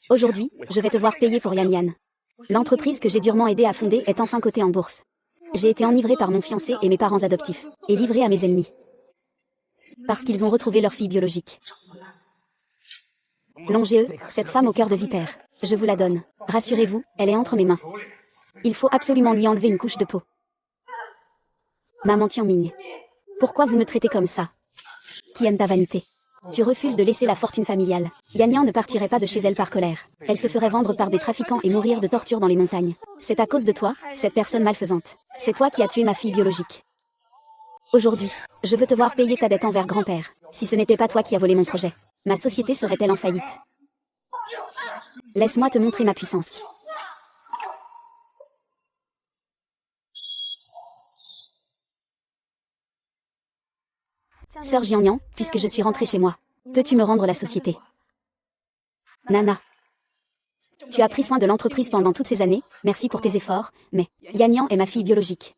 Aujourd'hui, je vais te voir payer pour Yan Yan. L'entreprise que j'ai durement aidé à fonder est enfin cotée en bourse. J'ai été enivrée par mon fiancé et mes parents adoptifs, et livrée à mes ennemis. Parce qu'ils ont retrouvé leur fille biologique. Longez-eux, cette femme au cœur de vipère. Je vous la donne. Rassurez-vous, elle est entre mes mains. Il faut absolument lui enlever une couche de peau. Maman Tianming. Pourquoi vous me traitez comme ça? Qui aime ta vanité? Tu refuses de laisser la fortune familiale. Yan Yan ne partirait pas de chez elle par colère. Elle se ferait vendre par des trafiquants et mourir de torture dans les montagnes. C'est à cause de toi, cette personne malfaisante. C'est toi qui as tué ma fille biologique. Aujourd'hui, je veux te voir payer ta dette envers grand-père. Si ce n'était pas toi qui as volé mon projet, ma société serait-elle en faillite? Laisse-moi te montrer ma puissance. Sœur Jianyan, puisque je suis rentrée chez moi, peux-tu me rendre la société? Nana. Tu as pris soin de l'entreprise pendant toutes ces années, merci pour tes efforts, mais Yan Yan est ma fille biologique.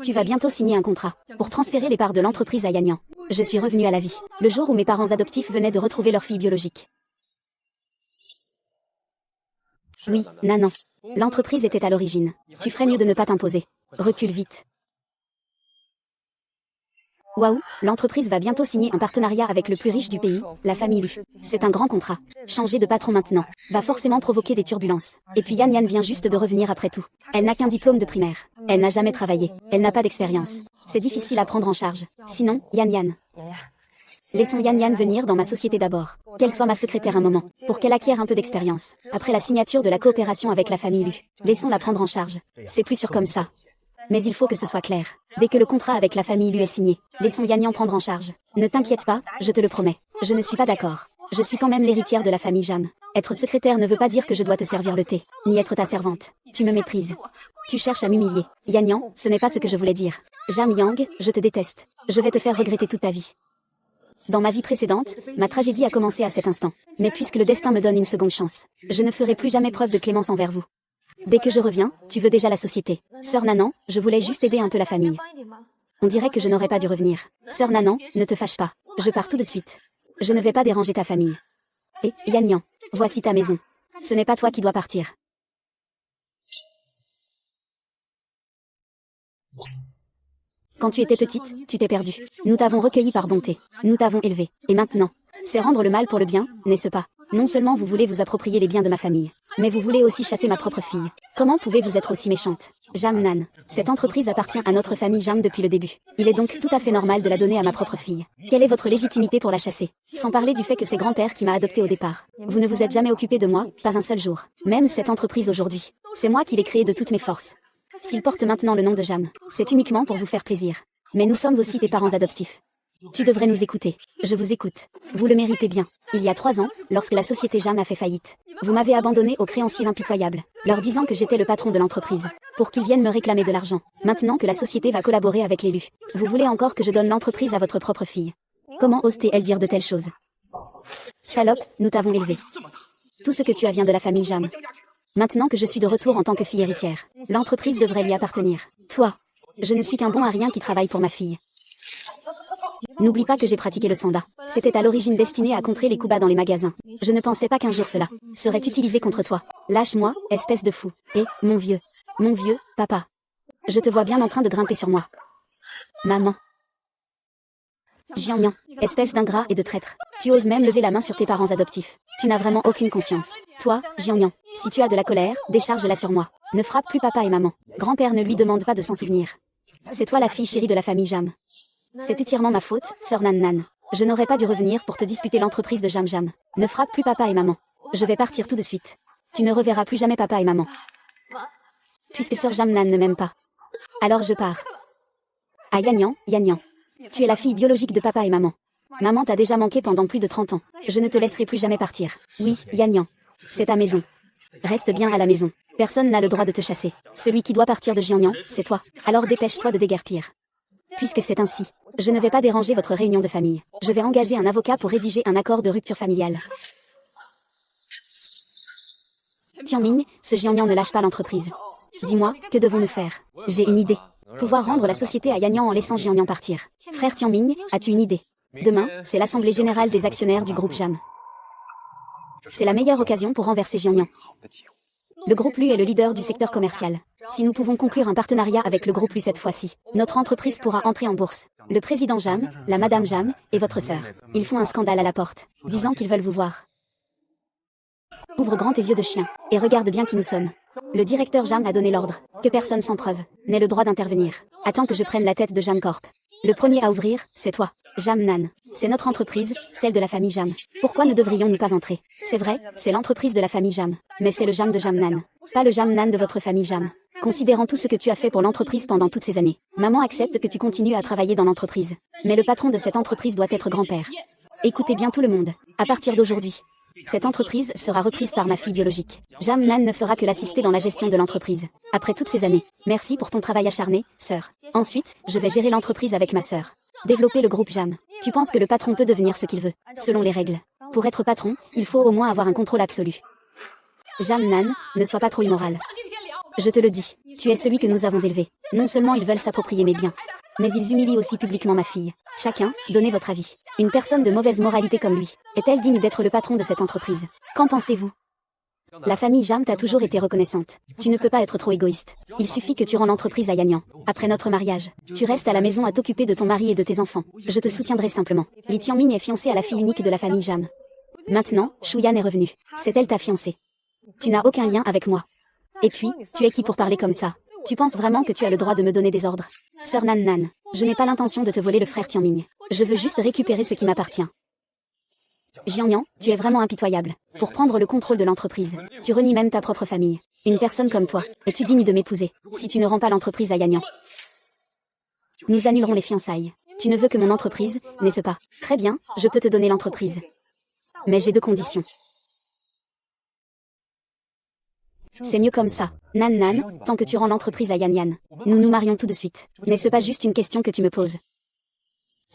Tu vas bientôt signer un contrat pour transférer les parts de l'entreprise à Yan Yan. Je suis revenue à la vie, le jour où mes parents adoptifs venaient de retrouver leur fille biologique. Oui, Nanan. L'entreprise était à l'origine. Tu ferais mieux de ne pas t'imposer. Recule vite. Waouh, l'entreprise va bientôt signer un partenariat avec le plus riche du pays, la famille Lu. C'est un grand contrat. Changer de patron maintenant va forcément provoquer des turbulences. Et puis Yan Yan vient juste de revenir après tout. Elle n'a qu'un diplôme de primaire. Elle n'a jamais travaillé. Elle n'a pas d'expérience. C'est difficile à prendre en charge. Sinon, Yan Yan. Laissons Yan Yan venir dans ma société d'abord. Qu'elle soit ma secrétaire un moment, pour qu'elle acquiert un peu d'expérience. Après la signature de la coopération avec la famille Lu, laissons-la prendre en charge. C'est plus sûr comme ça. Mais il faut que ce soit clair. Dès que le contrat avec la famille Lu est signé, laissons Yan Yan prendre en charge. Ne t'inquiète pas, je te le promets. Je ne suis pas d'accord. Je suis quand même l'héritière de la famille Jam. Être secrétaire ne veut pas dire que je dois te servir le thé, ni être ta servante. Tu me méprises. Tu cherches à m'humilier. Yan Yan, ce n'est pas ce que je voulais dire. Jam Yang, je te déteste. Je vais te faire regretter toute ta vie. Dans ma vie précédente, ma tragédie a commencé à cet instant. Mais puisque le destin me donne une seconde chance, je ne ferai plus jamais preuve de clémence envers vous. Dès que je reviens, tu veux déjà la société. Sœur Nanan, je voulais juste aider un peu la famille. On dirait que je n'aurais pas dû revenir. Sœur Nanan, ne te fâche pas. Je pars tout de suite. Je ne vais pas déranger ta famille. Et, Yan Yan, voici ta maison. Ce n'est pas toi qui dois partir. Quand tu étais petite, tu t'es perdue. Nous t'avons recueilli par bonté. Nous t'avons élevé. Et maintenant, c'est rendre le mal pour le bien, n'est-ce pas? Non seulement vous voulez vous approprier les biens de ma famille, mais vous voulez aussi chasser ma propre fille. Comment pouvez-vous être aussi méchante? Jam Nan. Cette entreprise appartient à notre famille Jam depuis le début. Il est donc tout à fait normal de la donner à ma propre fille. Quelle est votre légitimité pour la chasser? Sans parler du fait que c'est grand-père qui m'a adopté au départ. Vous ne vous êtes jamais occupé de moi, pas un seul jour. Même cette entreprise aujourd'hui. C'est moi qui l'ai créée de toutes mes forces. S'il porte maintenant le nom de Jam, c'est uniquement pour vous faire plaisir. Mais nous sommes aussi tes parents adoptifs. Tu devrais nous écouter. Je vous écoute. Vous le méritez bien. Il y a 3 ans, lorsque la société Jam a fait faillite, vous m'avez abandonné aux créanciers impitoyables, leur disant que j'étais le patron de l'entreprise, pour qu'ils viennent me réclamer de l'argent. Maintenant que la société va collaborer avec l'élu, vous voulez encore que je donne l'entreprise à votre propre fille? Comment ose-t-elle dire de telles choses? Salope, nous t'avons élevé. Tout ce que tu as vient de la famille Jam. Maintenant que je suis de retour en tant que fille héritière, l'entreprise devrait lui appartenir. Toi, je ne suis qu'un bon à rien qui travaille pour ma fille. N'oublie pas que j'ai pratiqué le sanda. C'était à l'origine destiné à contrer les coups bas dans les magasins. Je ne pensais pas qu'un jour cela serait utilisé contre toi. Lâche-moi, espèce de fou. Et, mon vieux, papa. Je te vois bien en train de grimper sur moi. Maman. Jianyan, espèce d'ingrat et de traître. Tu oses même lever la main sur tes parents adoptifs. Tu n'as vraiment aucune conscience. Toi, Jianyan, si tu as de la colère, décharge-la sur moi. Ne frappe plus papa et maman. Grand-père ne lui demande pas de s'en souvenir. C'est toi la fille chérie de la famille Jam. C'est entièrement ma faute, sœur Nan Nan. Je n'aurais pas dû revenir pour te disputer l'entreprise de Jam Jam. Ne frappe plus papa et maman. Je vais partir tout de suite. Tu ne reverras plus jamais papa et maman. Puisque sœur Jam Nan ne m'aime pas. Alors je pars. Ah Yan Yan. Tu es la fille biologique de papa et maman. Maman t'a déjà manqué pendant plus de 30 ans. Je ne te laisserai plus jamais partir. Oui, Yan Yan. C'est ta maison. Reste bien à la maison. Personne n'a le droit de te chasser. Celui qui doit partir de Jianyan, c'est toi. Alors dépêche-toi de déguerpir. Puisque c'est ainsi, je ne vais pas déranger votre réunion de famille. Je vais engager un avocat pour rédiger un accord de rupture familiale. Tianming, ce Jianyan ne lâche pas l'entreprise. Dis-moi, que devons-nous faire? J'ai une idée. Pouvoir rendre la société à Yan Yan en laissant Jianyan partir. Frère Tianming, as-tu une idée? Demain, c'est l'assemblée générale des actionnaires du groupe Jam. C'est la meilleure occasion pour renverser Jiangnan. Le groupe Lu est le leader du secteur commercial. Si nous pouvons conclure un partenariat avec le groupe Lu cette fois-ci, notre entreprise pourra entrer en bourse. Le président Jam, la madame Jam et votre sœur, ils font un scandale à la porte, disant qu'ils veulent vous voir. Ouvre grand tes yeux de chien, et regarde bien qui nous sommes. Le directeur Jam a donné l'ordre, que personne sans preuve n'ait le droit d'intervenir. Attends que je prenne la tête de Jam Corp. Le premier à ouvrir, c'est toi, Jam Nan. C'est notre entreprise, celle de la famille Jam. Pourquoi ne devrions-nous pas entrer? C'est vrai, c'est l'entreprise de la famille Jam. Mais c'est le Jam de Jam Nan. Pas le Jam Nan de votre famille Jam. Considérant tout ce que tu as fait pour l'entreprise pendant toutes ces années, maman accepte que tu continues à travailler dans l'entreprise. Mais le patron de cette entreprise doit être grand-père. Écoutez bien tout le monde. À partir d'aujourd'hui, cette entreprise sera reprise par ma fille biologique. Jam Nan ne fera que l'assister dans la gestion de l'entreprise. Après toutes ces années, merci pour ton travail acharné, sœur. Ensuite, je vais gérer l'entreprise avec ma sœur. Développer le groupe Jam. Tu penses que le patron peut devenir ce qu'il veut, selon les règles. Pour être patron, il faut au moins avoir un contrôle absolu. Jam Nan, ne sois pas trop immoral. Je te le dis, tu es celui que nous avons élevé. Non seulement ils veulent s'approprier mes biens, mais ils humilient aussi publiquement ma fille. Chacun, donnez votre avis. Une personne de mauvaise moralité comme lui, est-elle digne d'être le patron de cette entreprise? Qu'en pensez-vous? La famille Jam t'a toujours été reconnaissante. Tu ne peux pas être trop égoïste. Il suffit que tu rends l'entreprise à Yanyan. Après notre mariage, tu restes à la maison à t'occuper de ton mari et de tes enfants. Je te soutiendrai simplement. Li Tianming est fiancée à la fille unique de la famille Jam. Maintenant, Shuyan est revenue. C'est elle ta fiancée. Tu n'as aucun lien avec moi. Et puis, tu es qui pour parler comme ça? Tu penses vraiment que tu as le droit de me donner des ordres? Sœur Nan Nan, je n'ai pas l'intention de te voler le frère Tianming. Je veux juste récupérer ce qui m'appartient. Jiangnan, tu es vraiment impitoyable. Pour prendre le contrôle de l'entreprise, tu renies même ta propre famille. Une personne comme toi, es-tu digne de m'épouser? Si tu ne rends pas l'entreprise à Yanyan, nous annulerons les fiançailles. Tu ne veux que mon entreprise, n'est-ce pas? Très bien, je peux te donner l'entreprise. Mais j'ai deux conditions. C'est mieux comme ça. Nan Nan, tant que tu rends l'entreprise à Yanyan, nous nous marions tout de suite. N'est-ce pas juste une question que tu me poses?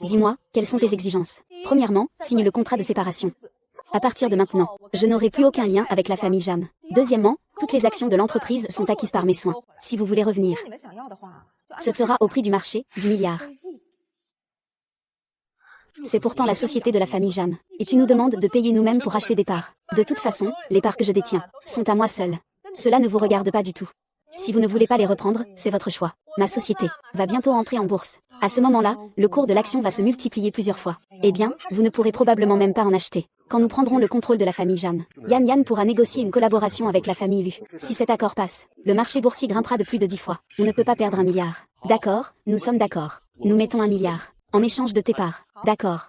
Dis-moi, quelles sont tes exigences? Premièrement, signe le contrat de séparation. À partir de maintenant, je n'aurai plus aucun lien avec la famille Jam. Deuxièmement, toutes les actions de l'entreprise sont acquises par mes soins. Si vous voulez revenir, ce sera au prix du marché, 10 milliards. C'est pourtant la société de la famille Jam. Et tu nous demandes de payer nous-mêmes pour acheter des parts. De toute façon, les parts que je détiens sont à moi seule. Cela ne vous regarde pas du tout. Si vous ne voulez pas les reprendre, c'est votre choix. Ma société va bientôt entrer en bourse. À ce moment-là, le cours de l'action va se multiplier plusieurs fois. Eh bien, vous ne pourrez probablement même pas en acheter. Quand nous prendrons le contrôle de la famille Jam, Yanyan pourra négocier une collaboration avec la famille Lu. Si cet accord passe, le marché boursier grimpera de plus de 10 fois. On ne peut pas perdre 1 milliard. D'accord, nous sommes d'accord. Nous mettons 1 milliard. En échange de tes parts. D'accord.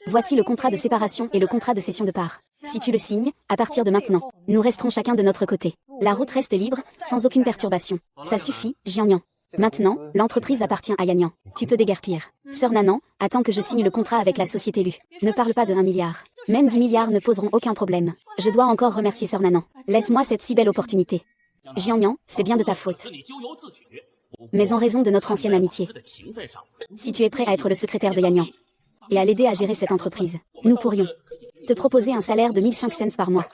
Voici le contrat de séparation et le contrat de cession de parts. Si tu le signes, à partir de maintenant, nous resterons chacun de notre côté. La route reste libre, sans aucune perturbation. Ça suffit, Jiangnan. Maintenant, l'entreprise appartient à Yanyan. Tu peux déguerpir. Sœur Nanan, attends que je signe le contrat avec la société Lu. Ne parle pas de 1 milliard. Même 10 milliards ne poseront aucun problème. Je dois encore remercier Sœur Nanan. Laisse-moi cette si belle opportunité. Jiangnan, c'est bien de ta faute. Mais en raison de notre ancienne amitié. Si tu es prêt à être le secrétaire de Yanyan et à l'aider à gérer cette entreprise, nous pourrions te proposer un salaire de 1005 cents par mois.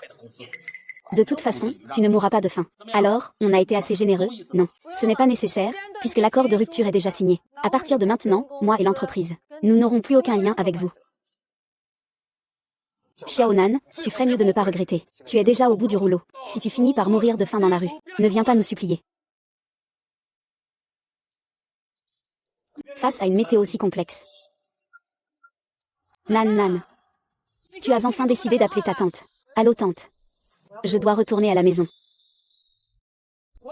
De toute façon, tu ne mourras pas de faim. Alors, on a été assez généreux? Non, ce n'est pas nécessaire, puisque l'accord de rupture est déjà signé. À partir de maintenant, moi et l'entreprise, nous n'aurons plus aucun lien avec vous. Xiaonan, tu ferais mieux de ne pas regretter. Tu es déjà au bout du rouleau. Si tu finis par mourir de faim dans la rue, ne viens pas nous supplier. Face à une météo si complexe. Nan Nan. Tu as enfin décidé d'appeler ta tante. Allô tante. Je dois retourner à la maison.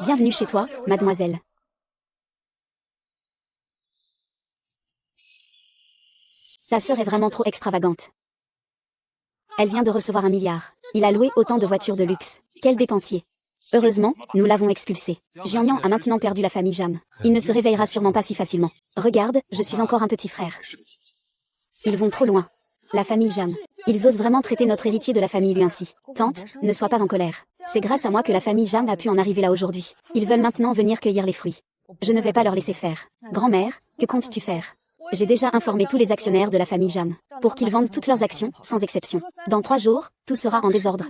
Bienvenue chez toi, mademoiselle. Ta sœur est vraiment trop extravagante. Elle vient de recevoir 1 milliard. Il a loué autant de voitures de luxe. Quel dépensier. Heureusement, nous l'avons expulsé. Jiangnan a maintenant perdu la famille Jam. Il ne se réveillera sûrement pas si facilement. Regarde, je suis encore un petit frère. Ils vont trop loin. La famille Jam. Ils osent vraiment traiter notre héritier de la famille Lu ainsi. Tante, ne sois pas en colère. C'est grâce à moi que la famille Jam a pu en arriver là aujourd'hui. Ils veulent maintenant venir cueillir les fruits. Je ne vais pas leur laisser faire. Grand-mère, que comptes-tu faire? J'ai déjà informé tous les actionnaires de la famille Jam, pour qu'ils vendent toutes leurs actions, sans exception. Dans 3 jours, tout sera en désordre.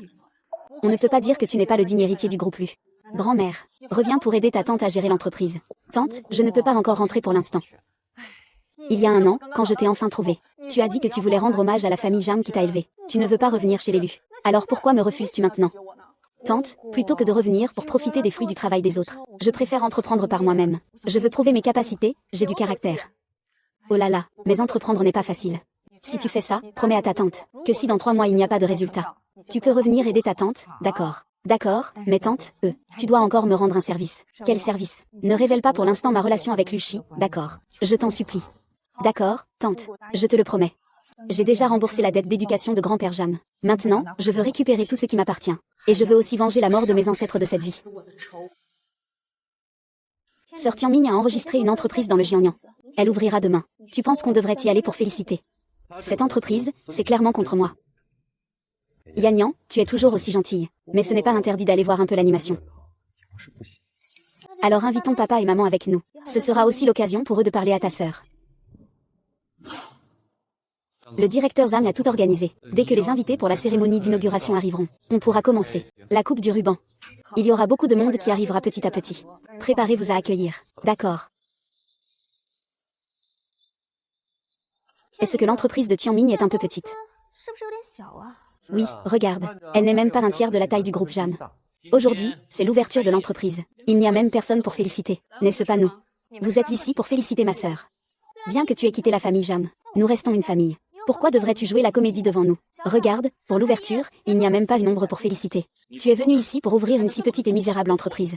On ne peut pas dire que tu n'es pas le digne héritier du groupe Lu. Grand-mère, reviens pour aider ta tante à gérer l'entreprise. Tante, je ne peux pas encore rentrer pour l'instant. Il y a 1 an, quand je t'ai enfin trouvé, Tu as dit que tu voulais rendre hommage à la famille Jam qui t'a élevé. Tu ne veux pas revenir chez l'élu. Alors pourquoi me refuses-tu maintenant? Tante, plutôt que de revenir pour profiter des fruits du travail des autres, je préfère entreprendre par moi-même. Je veux prouver mes capacités, j'ai du caractère. Oh là là, mais entreprendre n'est pas facile. Si tu fais ça, promets à ta tante que si dans 3 mois il n'y a pas de résultat, tu peux revenir aider ta tante, d'accord? D'accord, mais tante, tu dois encore me rendre un service. Quel service? Ne révèle pas pour l'instant ma relation avec Luchi, d'accord? Je t'en supplie. D'accord, tante, je te le promets. J'ai déjà remboursé la dette d'éducation de grand-père Jam. Maintenant, je veux récupérer tout ce qui m'appartient. Et je veux aussi venger la mort de mes ancêtres de cette vie. Sœur Tianming a enregistré une entreprise dans le Jiangnan. Elle ouvrira demain. Tu penses qu'on devrait y aller pour féliciter? Cette entreprise, c'est clairement contre moi. Yanyan, tu es toujours aussi gentille. Mais ce n'est pas interdit d'aller voir un peu l'animation. Alors invitons papa et maman avec nous. Ce sera aussi l'occasion pour eux de parler à ta sœur. Le directeur Zhang a tout organisé. Dès que les invités pour la cérémonie d'inauguration arriveront, on pourra commencer. La coupe du ruban. Il y aura beaucoup de monde qui arrivera petit à petit. Préparez-vous à accueillir. D'accord. Est-ce que l'entreprise de Tianming est un peu petite? Oui, regarde. Elle n'est même pas un tiers de la taille du groupe Jam. Aujourd'hui, c'est l'ouverture de l'entreprise. Il n'y a même personne pour féliciter. N'est-ce pas nous? Vous êtes ici pour féliciter ma sœur. Bien que tu aies quitté la famille Jam, nous restons une famille. Pourquoi devrais-tu jouer la comédie devant nous? Regarde, pour l'ouverture, il n'y a même pas le nombre pour féliciter. Tu es venu ici pour ouvrir une si petite et misérable entreprise.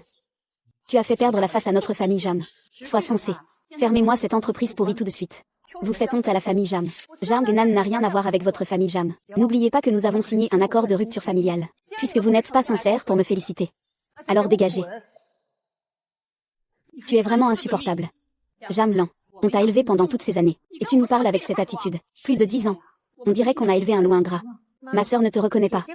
Tu as fait perdre la face à notre famille Jam. Sois sensé. Fermez-moi cette entreprise pourrie tout de suite. Vous faites honte à la famille Jam. Jang Nan n'a rien à voir avec votre famille Jam. N'oubliez pas que nous avons signé un accord de rupture familiale. Puisque vous n'êtes pas sincère pour me féliciter. Alors dégagez. Tu es vraiment insupportable. Jam Lan, on t'a élevé pendant toutes ces années. Et tu nous parles avec cette attitude. Plus de 10 ans. On dirait qu'on a élevé un loup ingrat. Ma sœur ne te reconnaît pas.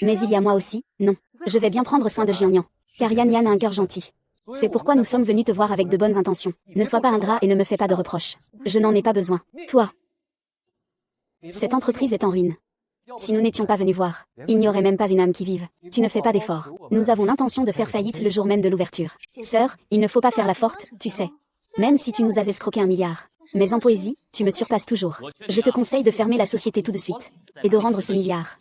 Mais il y a moi aussi, non. Je vais bien prendre soin de Jiangnan. Car Yan Yan a un cœur gentil. C'est pourquoi nous sommes venus te voir avec de bonnes intentions. Ne sois pas ingrat et ne me fais pas de reproches. Je n'en ai pas besoin. Toi. Cette entreprise est en ruine. Si nous n'étions pas venus voir, il n'y aurait même pas une âme qui vive. Tu ne fais pas d'efforts. Nous avons l'intention de faire faillite le jour même de l'ouverture. Sœur, il ne faut pas faire la forte, tu sais. Même si tu nous as escroqué 1 milliard. Mais en poésie, tu me surpasses toujours. Je te conseille de fermer la société tout de suite. Et de rendre ce milliard.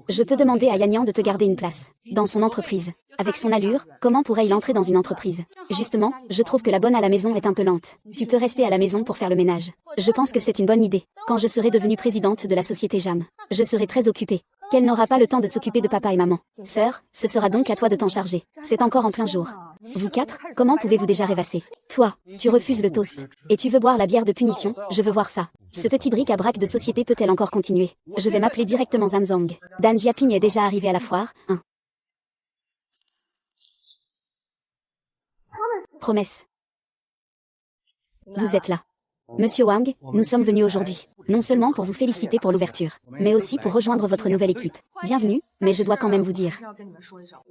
Je peux demander à Yanyan de te garder une place. Dans son entreprise. Avec son allure, comment pourrait-il entrer dans une entreprise? Justement, je trouve que la bonne à la maison est un peu lente. Tu peux rester à la maison pour faire le ménage. Je pense que c'est une bonne idée. Quand je serai devenue présidente de la société Jam, je serai très occupée. Qu'elle n'aura pas le temps de s'occuper de papa et maman. Sœur, ce sera donc à toi de t'en charger. C'est encore en plein jour. Vous 4, comment pouvez-vous déjà rêvasser? Toi, tu refuses le toast. Et tu veux boire la bière de punition, je veux voir ça. Ce petit bric-à-brac de société peut-elle encore continuer? Je vais m'appeler directement Zamzong. Dan Jiaping est déjà arrivé à la foire, hein. Promesse. Vous êtes là. Monsieur Wang, nous sommes venus aujourd'hui, non seulement pour vous féliciter pour l'ouverture, mais aussi pour rejoindre votre nouvelle équipe. Bienvenue, mais je dois quand même vous dire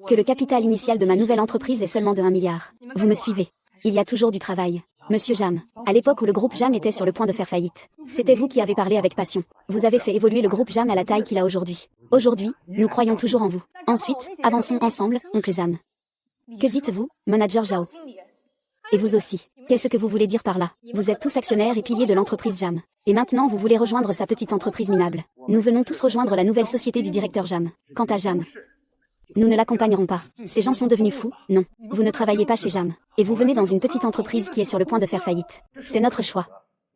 que le capital initial de ma nouvelle entreprise est seulement de 1 milliard. Vous me suivez? Il y a toujours du travail. Monsieur Jam, à l'époque où le groupe Jam était sur le point de faire faillite, c'était vous qui avez parlé avec passion. Vous avez fait évoluer le groupe Jam à la taille qu'il a aujourd'hui. Aujourd'hui, nous croyons toujours en vous. Ensuite, avançons ensemble, oncle Zam. Que dites-vous, manager Zhao? Et vous aussi. Qu'est-ce que vous voulez dire par là? Vous êtes tous actionnaires et piliers de l'entreprise Jam. Et maintenant vous voulez rejoindre sa petite entreprise minable. Nous venons tous rejoindre la nouvelle société du directeur Jam. Quant à Jam, nous ne l'accompagnerons pas. Ces gens sont devenus fous, non. Vous ne travaillez pas chez Jam. Et vous venez dans une petite entreprise qui est sur le point de faire faillite. C'est notre choix.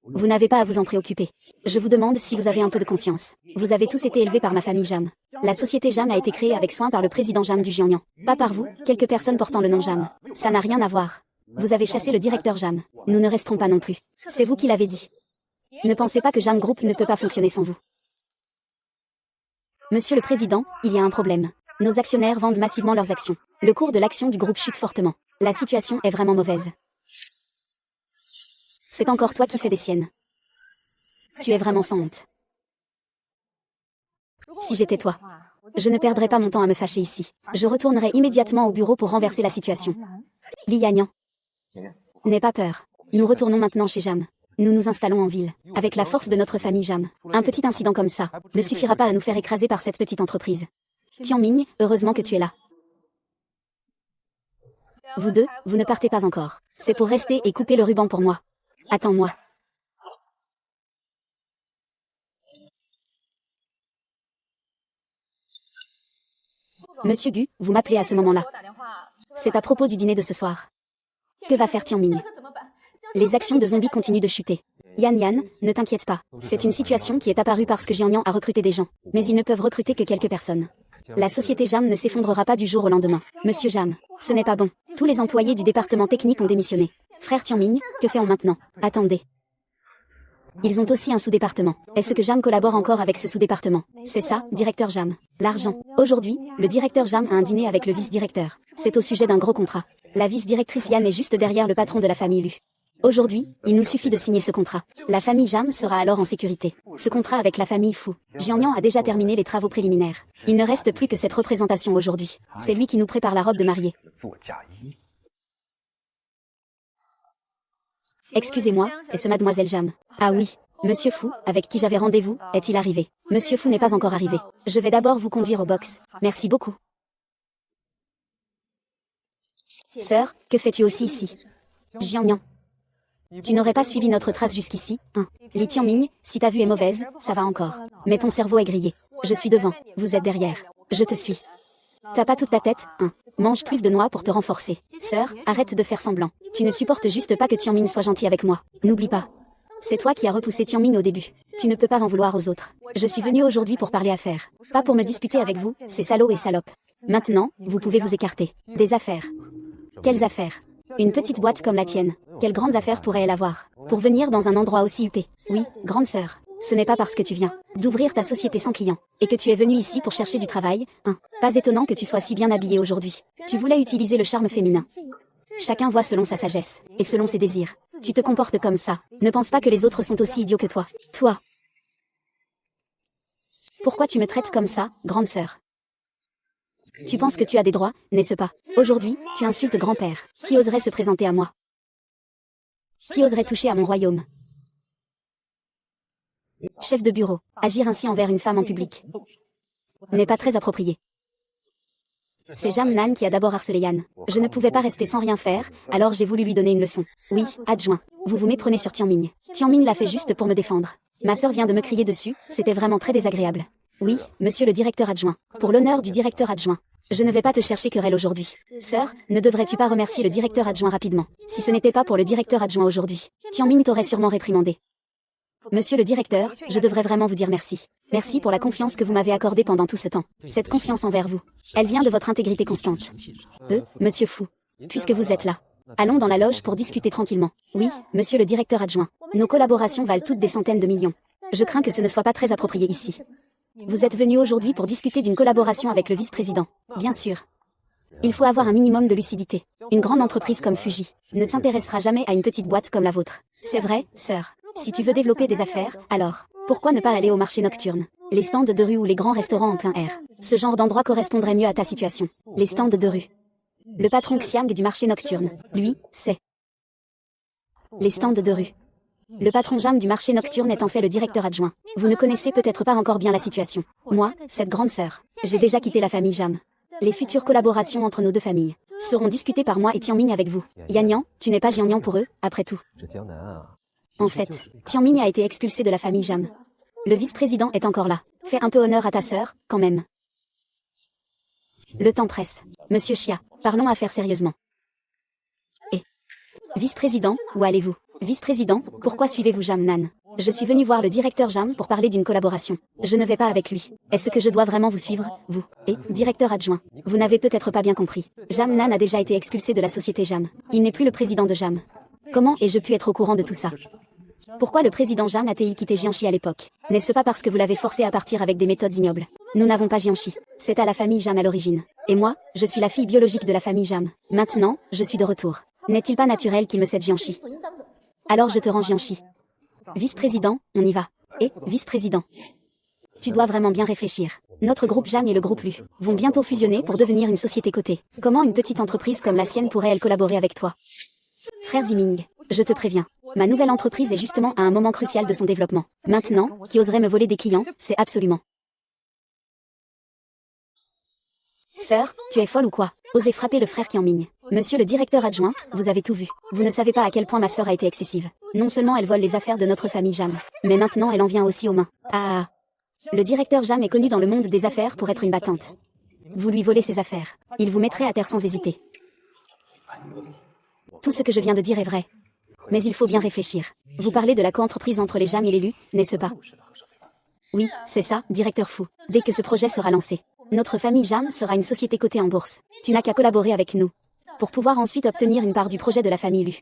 Vous n'avez pas à vous en préoccuper. Je vous demande si vous avez un peu de conscience. Vous avez tous été élevés par ma famille Jam. La société Jam a été créée avec soin par le président Jam du Jiangnan. Pas par vous, quelques personnes portant le nom Jam. Ça n'a rien à voir. Vous avez chassé le directeur Jam. Nous ne resterons pas non plus. C'est vous qui l'avez dit. Ne pensez pas que Jam Group ne peut pas fonctionner sans vous. Monsieur le Président, il y a un problème. Nos actionnaires vendent massivement leurs actions. Le cours de l'action du groupe chute fortement. La situation est vraiment mauvaise. C'est encore toi qui fais des siennes. Tu es vraiment sans honte. Si j'étais toi, je ne perdrais pas mon temps à me fâcher ici. Je retournerais immédiatement au bureau pour renverser la situation. Li Yanyan. N'aie pas peur. Nous retournons maintenant chez Jam. Nous nous installons en ville, avec la force de notre famille Jam. Un petit incident comme ça ne suffira pas à nous faire écraser par cette petite entreprise. Tianming, heureusement que tu es là. Vous deux, vous ne partez pas encore. C'est pour rester et couper le ruban pour moi. Attends-moi. Monsieur Gu, vous m'appelez à ce moment-là. C'est à propos du dîner de ce soir. Que va faire Tianming? Les actions de zombies continuent de chuter. Yan, ne t'inquiète pas. C'est une situation qui est apparue parce que Jianyan a recruté des gens. Mais ils ne peuvent recruter que quelques personnes. La société Jam ne s'effondrera pas du jour au lendemain. Monsieur Jam, ce n'est pas bon. Tous les employés du département technique ont démissionné. Frère Tianming, que fait-on maintenant? Attendez. Ils ont aussi un sous-département. Est-ce que Jam collabore encore avec ce sous-département? C'est ça, directeur Jam. L'argent. Aujourd'hui, le directeur Jam a un dîner avec le vice-directeur. C'est au sujet d'un gros contrat. La vice-directrice Yan est juste derrière le patron de la famille Lu. Aujourd'hui, il nous suffit de signer ce contrat. La famille Jam sera alors en sécurité. Ce contrat avec la famille Fu. Jianyan a déjà terminé les travaux préliminaires. Il ne reste plus que cette représentation aujourd'hui. C'est lui qui nous prépare la robe de mariée. Excusez-moi, est-ce mademoiselle Jam? Ah oui. Monsieur Fu, avec qui j'avais rendez-vous, est-il arrivé? Monsieur Fu n'est pas encore arrivé. Je vais d'abord vous conduire au box. Merci beaucoup. Sœur, que fais-tu aussi ici? Jianyan. Tu n'aurais pas suivi notre trace jusqu'ici, hein? Li Tianming, si ta vue est mauvaise, ça va encore. Mais ton cerveau est grillé. Je suis devant, vous êtes derrière. Je te suis. T'as pas toute ta tête, hein? Mange plus de noix pour te renforcer. Sœur, arrête de faire semblant. Tu ne supportes juste pas que Tianming soit gentil avec moi. N'oublie pas. C'est toi qui as repoussé Tianming au début. Tu ne peux pas en vouloir aux autres. Je suis venue aujourd'hui pour parler affaires. Pas pour me disputer avec vous, ces salauds et salopes. Maintenant, vous pouvez vous écarter. Des affaires. Quelles affaires? Une petite boîte comme la tienne. Quelles grandes affaires pourrait-elle avoir? Pour venir dans un endroit aussi huppé. Oui, grande sœur. Ce n'est pas parce que tu viens d'ouvrir ta société sans client et que tu es venue ici pour chercher du travail, hein. Pas étonnant que tu sois si bien habillée aujourd'hui. Tu voulais utiliser le charme féminin. Chacun voit selon sa sagesse et selon ses désirs. Tu te comportes comme ça. Ne pense pas que les autres sont aussi idiots que toi. Toi. Pourquoi tu me traites comme ça, grande sœur? Tu penses que tu as des droits, n'est-ce pas? Aujourd'hui, tu insultes grand-père. Qui oserait se présenter à moi? Qui oserait toucher à mon royaume? Chef de bureau, agir ainsi envers une femme en public n'est pas très approprié. C'est Jam Nan qui a d'abord harcelé Yan. Je ne pouvais pas rester sans rien faire, alors j'ai voulu lui donner une leçon. Oui, adjoint, vous vous méprenez sur Tianming. Tianming l'a fait juste pour me défendre. Ma sœur vient de me crier dessus, c'était vraiment très désagréable. Oui, monsieur le directeur adjoint. Pour l'honneur du directeur adjoint. Je ne vais pas te chercher querelle aujourd'hui. Sœur, ne devrais-tu pas remercier le directeur adjoint rapidement? Si ce n'était pas pour le directeur adjoint aujourd'hui, Tianming t'aurait sûrement réprimandé. Monsieur le directeur, je devrais vraiment vous dire merci. Merci pour la confiance que vous m'avez accordée pendant tout ce temps. Cette confiance envers vous, elle vient de votre intégrité constante. Monsieur Fu, puisque vous êtes là, allons dans la loge pour discuter tranquillement. Oui, monsieur le directeur adjoint. Nos collaborations valent toutes des centaines de millions. Je crains que ce ne soit pas très approprié ici. Vous êtes venu aujourd'hui pour discuter d'une collaboration avec le vice-président. Bien sûr. Il faut avoir un minimum de lucidité. Une grande entreprise comme Fuji ne s'intéressera jamais à une petite boîte comme la vôtre. C'est vrai, sœur. Si tu veux développer des affaires, alors, pourquoi ne pas aller au marché nocturne? Les stands de rue ou les grands restaurants en plein air. Ce genre d'endroit correspondrait mieux à ta situation. Les stands de rue. Le patron Xiang du marché nocturne, lui, c'est les stands de rue. Le patron Jam du marché nocturne est en fait le directeur adjoint. Vous ne connaissez peut-être pas encore bien la situation. Moi, cette grande sœur, j'ai déjà quitté la famille Jam. Les futures collaborations entre nos deux familles seront discutées par moi et Tianming avec vous. Yanyan, tu n'es pas Jianyan pour eux, après tout. En fait, Tianming a été expulsé de la famille Jam. Le vice-président est encore là. Fais un peu honneur à ta sœur, quand même. Le temps presse. Monsieur Chia, parlons affaires sérieusement. Et vice-président, où allez-vous? Vice-président, pourquoi suivez-vous Jam Nan? Je suis venu voir le directeur Jam pour parler d'une collaboration. Je ne vais pas avec lui. Est-ce que je dois vraiment vous suivre, vous? Et, directeur adjoint, vous n'avez peut-être pas bien compris. Jam Nan a déjà été expulsé de la société Jam. Il n'est plus le président de Jam. Comment ai-je pu être au courant de tout ça? Pourquoi le président Jam a-t-il quitté Jianxi à l'époque? N'est-ce pas parce que vous l'avez forcé à partir avec des méthodes ignobles? Nous n'avons pas Jianxi. C'est à la famille Jam à l'origine. Et moi, je suis la fille biologique de la famille Jam. Maintenant, je suis de retour. N'est-il pas naturel qu'il me cède Jianxi? Alors je te rends Jianxi. Vice-président, on y va. Et, vice-président, tu dois vraiment bien réfléchir. Notre groupe Jam et le groupe Lu vont bientôt fusionner pour devenir une société cotée. Comment une petite entreprise comme la sienne pourrait-elle collaborer avec toi? Frère Ziming, je te préviens. Ma nouvelle entreprise est justement à un moment crucial de son développement. Maintenant, qui oserait me voler des clients, c'est absolument. Sœur, tu es folle ou quoi? Osez frapper le frère Tianming. Monsieur le directeur adjoint, vous avez tout vu. Vous ne savez pas à quel point ma sœur a été excessive. Non seulement elle vole les affaires de notre famille Jam, mais maintenant elle en vient aussi aux mains. Ah. Le directeur Jam est connu dans le monde des affaires pour être une battante. vous lui volez ses affaires. Il vous mettrait à terre sans hésiter. Tout ce que je viens de dire est vrai. Mais il faut bien réfléchir. Vous parlez de la coentreprise entre les JAM et l'élu, n'est-ce pas? Oui, c'est ça, directeur Fu. Dès que ce projet sera lancé, notre famille JAM sera une société cotée en bourse. Tu n'as qu'à collaborer avec nous pour pouvoir ensuite obtenir une part du projet de la famille Lu.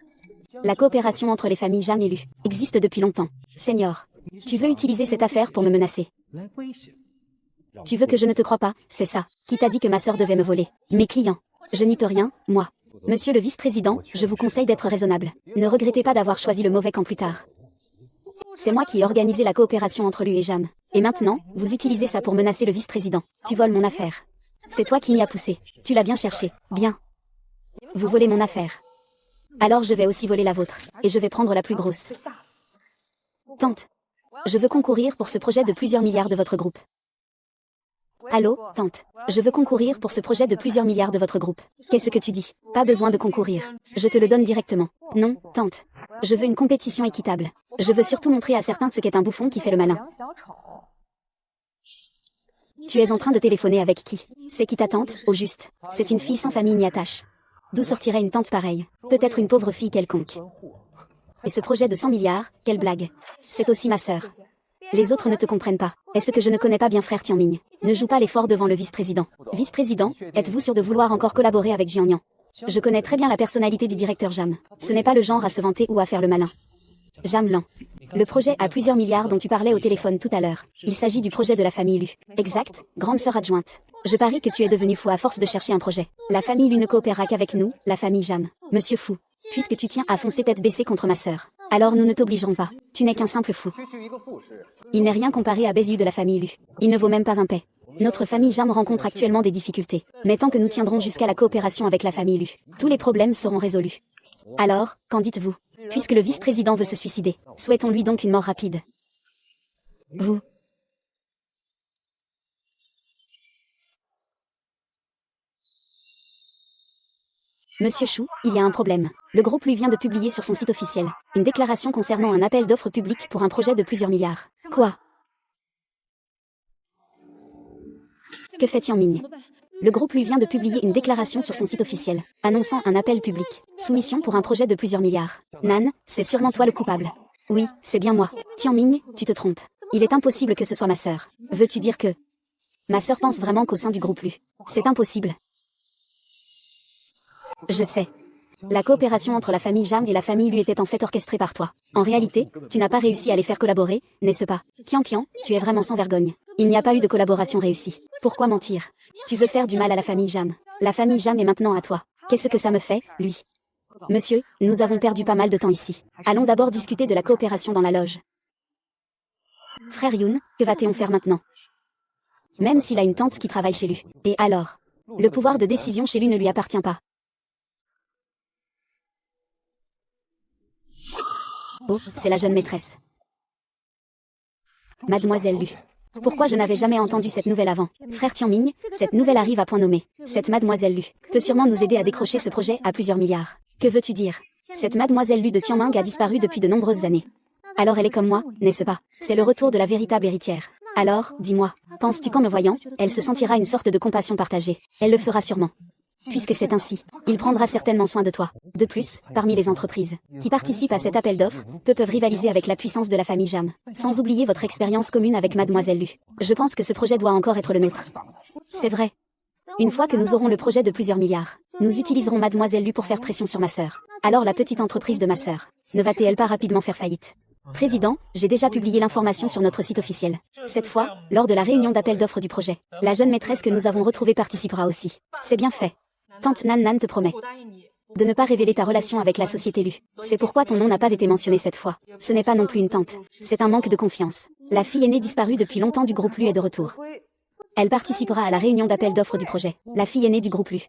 La coopération entre les familles JAM et Lu existe depuis longtemps. Senior, tu veux utiliser cette affaire pour me menacer? Tu veux que je ne te croie pas, c'est ça. Qui t'a dit que ma sœur devait me voler? Mes clients. Je n'y peux rien, moi. Monsieur le vice-président, je vous conseille d'être raisonnable. Ne regrettez pas d'avoir choisi le mauvais camp plus tard. C'est moi qui ai organisé la coopération entre lui et JAM. Et maintenant, vous utilisez ça pour menacer le vice-président. Tu voles mon affaire. C'est toi qui m'y as poussé. Tu l'as bien cherché. Bien. Vous volez mon affaire. Alors je vais aussi voler la vôtre. Et je vais prendre la plus grosse. Tante. Je veux concourir pour ce projet de plusieurs milliards de votre groupe. Allô, tante. Je veux concourir pour ce projet de plusieurs milliards de votre groupe. Qu'est-ce que tu dis? Pas besoin de concourir. Je te le donne directement. Non, tante. Je veux une compétition équitable. Je veux surtout montrer à certains ce qu'est un bouffon qui fait le malin. Tu es en train de téléphoner avec qui? C'est qui ta tante, au juste? C'est une fille sans famille ni attache. D'où sortirait une tante pareille? Peut-être une pauvre fille quelconque. Et ce projet de 100 milliards, quelle blague. C'est aussi ma sœur. Les autres ne te comprennent pas. Est-ce que je ne connais pas bien frère Tianming? Ne joue pas l'effort devant le vice-président. Vice-président, êtes-vous sûr de vouloir encore collaborer avec Jiang Yang? Je connais très bien la personnalité du directeur JAM. Ce n'est pas le genre à se vanter ou à faire le malin. JAM Lan. Le projet à plusieurs milliards dont tu parlais au téléphone tout à l'heure. Il s'agit du projet de la famille Lu. Exact, grande sœur adjointe. Je parie que tu es devenu fou à force de chercher un projet. La famille Lu ne coopérera qu'avec nous, la famille JAM. Monsieur Fou. Puisque tu tiens à foncer tête baissée contre ma sœur. Alors nous ne t'obligerons pas. Tu n'es qu'un simple fou. Il n'est rien comparé à Béziu de la famille Lu. Il ne vaut même pas un paix. Notre famille JAM rencontre actuellement des difficultés. Mais tant que nous tiendrons jusqu'à la coopération avec la famille Lu, tous les problèmes seront résolus. Alors, qu'en dites-vous? Puisque le vice-président veut se suicider, souhaitons-lui donc une mort rapide. Vous. Monsieur Chou, il y a un problème. Le groupe lui vient de publier sur son site officiel une déclaration concernant un appel d'offres public pour un projet de plusieurs milliards. Quoi? Que fait Tianming? Le groupe lui vient de publier une déclaration sur son site officiel, annonçant un appel public, soumission pour un projet de plusieurs milliards. Nan, c'est sûrement toi le coupable. Oui, c'est bien moi. Tianming, tu te trompes. Il est impossible que ce soit ma sœur. Veux-tu dire que... Ma sœur pense vraiment qu'au sein du groupe Lu. C'est impossible. Je sais. La coopération entre la famille JAM et la famille Lu était en fait orchestrée par toi. En réalité, tu n'as pas réussi à les faire collaborer, n'est-ce pas? Qian Qian, tu es vraiment sans vergogne. Il n'y a pas eu de collaboration réussie. Pourquoi mentir? Tu veux faire du mal à la famille JAM. La famille JAM est maintenant à toi. Qu'est-ce que ça me fait, lui? Monsieur, nous avons perdu pas mal de temps ici. Allons d'abord discuter de la coopération dans la loge. Frère Yoon, que va-t-on faire maintenant? Même s'il a une tante qui travaille chez lui. Et alors? Le pouvoir de décision chez lui ne lui appartient pas. Oh, c'est la jeune maîtresse. Mademoiselle Lu. Pourquoi je n'avais jamais entendu cette nouvelle avant? Frère Tianming, cette nouvelle arrive à point nommé. Cette mademoiselle Lu peut sûrement nous aider à décrocher ce projet à plusieurs milliards. Que veux-tu dire? Cette mademoiselle Lu de Tianming a disparu depuis de nombreuses années. Alors elle est comme moi, n'est-ce pas? C'est le retour de la véritable héritière. Alors, dis-moi, penses-tu qu'en me voyant, elle se sentira une sorte de compassion partagée? Elle le fera sûrement. Puisque c'est ainsi, il prendra certainement soin de toi. De plus, parmi les entreprises qui participent à cet appel d'offres, peu peuvent rivaliser avec la puissance de la famille JAM. Sans oublier votre expérience commune avec Mademoiselle Lu. Je pense que ce projet doit encore être le nôtre. C'est vrai. Une fois que nous aurons le projet de plusieurs milliards, nous utiliserons Mademoiselle Lu pour faire pression sur ma sœur. Alors la petite entreprise de ma sœur ne va-t-elle pas rapidement faire faillite? Président, j'ai déjà publié l'information sur notre site officiel. Cette fois, lors de la réunion d'appel d'offres du projet, la jeune maîtresse que nous avons retrouvée participera aussi. C'est bien fait. Tante Nan Nan te promet de ne pas révéler ta relation avec la société Lu. C'est pourquoi ton nom n'a pas été mentionné cette fois. Ce n'est pas non plus une tante. C'est un manque de confiance. La fille aînée disparue depuis longtemps du groupe Lu est de retour. Elle participera à la réunion d'appel d'offres du projet. La fille aînée du groupe Lu.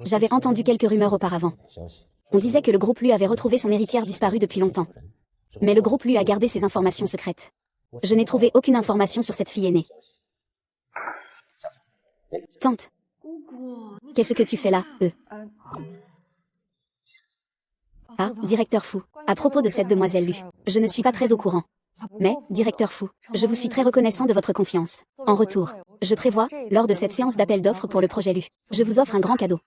J'avais entendu quelques rumeurs auparavant. On disait que le groupe Lu avait retrouvé son héritière disparue depuis longtemps. Mais le groupe Lu a gardé ses informations secrètes. Je n'ai trouvé aucune information sur cette fille aînée. Tante. Qu'est-ce que tu fais là, Ah, directeur Fou. À propos de cette demoiselle Lu, je ne suis pas très au courant. Mais, directeur Fu, je vous suis très reconnaissant de votre confiance. En retour, je prévois, lors de cette séance d'appel d'offres pour le projet Lu, je vous offre un grand cadeau.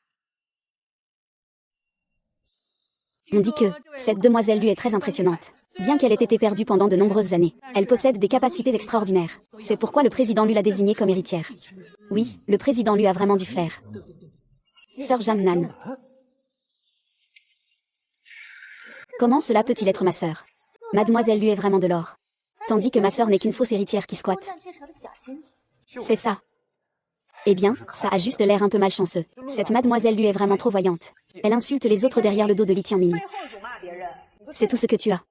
On dit que, cette demoiselle Lu est très impressionnante. Bien qu'elle ait été perdue pendant de nombreuses années, elle possède des capacités extraordinaires. C'est pourquoi le président Lu l'a désignée comme héritière. Oui, le président Lu a vraiment du flair. Sœur Jamnan. Comment cela peut-il être ma sœur? Mademoiselle Lu est vraiment de l'or. Tandis que ma sœur n'est qu'une fausse héritière qui squatte. C'est ça. Eh bien, ça a juste l'air un peu malchanceux. Cette mademoiselle Lu est vraiment trop voyante. Elle insulte les autres derrière le dos de Li Tianming. C'est tout ce que tu as.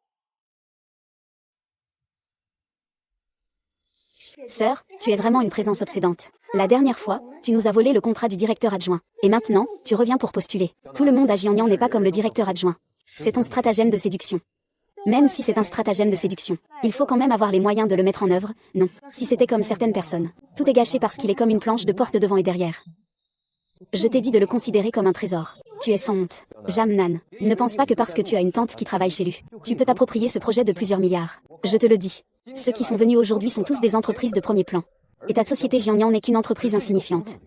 Sœur, tu es vraiment une présence obsédante. La dernière fois, tu nous as volé le contrat du directeur adjoint. Et maintenant, tu reviens pour postuler. Tout le monde à Jiangnan n'est pas comme le directeur adjoint. C'est ton stratagème de séduction. Même si c'est un stratagème de séduction, il faut quand même avoir les moyens de le mettre en œuvre, non. Si c'était comme certaines personnes, tout est gâché parce qu'il est comme une planche de porte devant et derrière. Je t'ai dit de le considérer comme un trésor. Tu es sans honte. Jamnan, ne pense pas que parce que tu as une tante qui travaille chez Lu, tu peux t'approprier ce projet de plusieurs milliards. Je te le dis. Ceux qui sont venus aujourd'hui sont tous des entreprises de premier plan. Et ta société Jiangnan n'est qu'une entreprise insignifiante,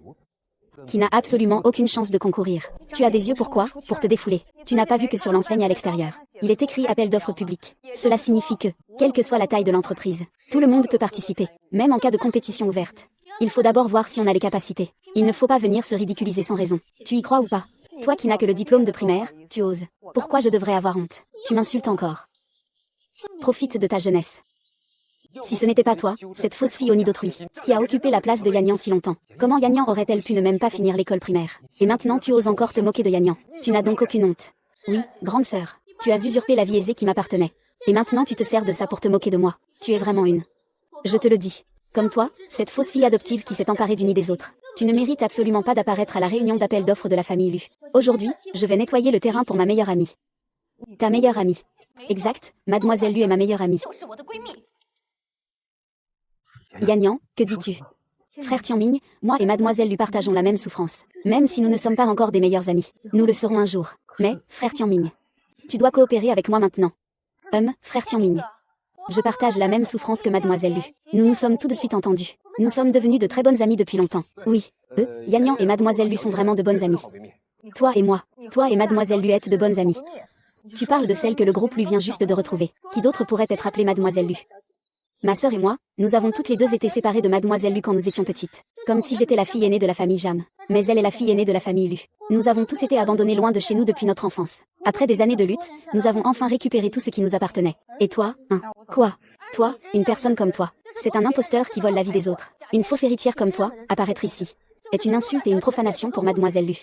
qui n'a absolument aucune chance de concourir. Tu as des yeux pour quoi? Pour te défouler. Tu n'as pas vu que sur l'enseigne à l'extérieur, il est écrit appel d'offres public. Cela signifie que, quelle que soit la taille de l'entreprise, tout le monde peut participer, même en cas de compétition ouverte. Il faut d'abord voir si on a les capacités. Il ne faut pas venir se ridiculiser sans raison. Tu y crois ou pas? Toi qui n'as que le diplôme de primaire, tu oses. Pourquoi je devrais avoir honte? Tu m'insultes encore. Profite de ta jeunesse. Si ce n'était pas toi, cette fausse fille au nid d'autrui, qui a occupé la place de Yanyan si longtemps, comment Yanyan aurait-elle pu ne même pas finir l'école primaire? Et maintenant tu oses encore te moquer de Yanyan. Tu n'as donc aucune honte. Oui, grande sœur, tu as usurpé la vie aisée qui m'appartenait. Et maintenant tu te sers de ça pour te moquer de moi. Tu es vraiment une. Je te le dis. Comme toi, cette fausse fille adoptive qui s'est emparée du nid des autres. Tu ne mérites absolument pas d'apparaître à la réunion d'appel d'offres de la famille Lu. Aujourd'hui, je vais nettoyer le terrain pour ma meilleure amie. Ta meilleure amie. Exact, mademoiselle Lu est ma meilleure amie. Yanyan, que dis-tu? Frère Tianming, moi et mademoiselle Lu partageons la même souffrance. Même si nous ne sommes pas encore des meilleurs amis. Nous le serons un jour. Mais, frère Tianming, tu dois coopérer avec moi maintenant. Frère Tianming. Je partage la même souffrance que mademoiselle Lu. Nous nous sommes tout de suite entendus. Nous sommes devenus de très bonnes amies depuis longtemps. Oui, Yanyan et mademoiselle Lu sont vraiment de bonnes amies. Toi et moi, toi et mademoiselle Lu êtes de bonnes amies. Tu parles de celle que le groupe Lu vient juste de retrouver. Qui d'autre pourrait être appelée mademoiselle Lu? Ma sœur et moi, nous avons toutes les deux été séparées de mademoiselle Lu quand nous étions petites. Comme si j'étais la fille aînée de la famille Jam. Mais elle est la fille aînée de la famille Lu. Nous avons tous été abandonnés loin de chez nous depuis notre enfance. Après des années de lutte, nous avons enfin récupéré tout ce qui nous appartenait. Et toi, quoi? Toi, une personne comme toi. C'est un imposteur qui vole la vie des autres. Une fausse héritière comme toi, apparaître ici, est une insulte et une profanation pour mademoiselle Lu.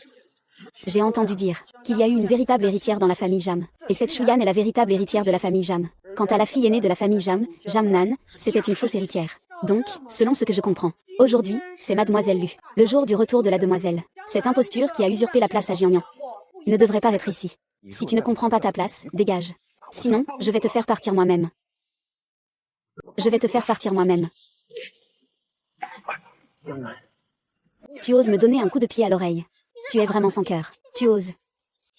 J'ai entendu dire qu'il y a eu une véritable héritière dans la famille Jam. Et cette Shuyan est la véritable héritière de la famille Jam. Quant à la fille aînée de la famille Jam, Jamnan, c'était une fausse héritière. Donc, selon ce que je comprends, aujourd'hui, c'est mademoiselle Lu, le jour du retour de la demoiselle. Cette imposture qui a usurpé la place à Jiangnan ne devrait pas être ici. Si tu ne comprends pas ta place, dégage. Sinon, je vais te faire partir moi-même. Je vais te faire partir moi-même. Tu oses me donner un coup de pied à l'oreille. Tu es vraiment sans cœur. Tu oses.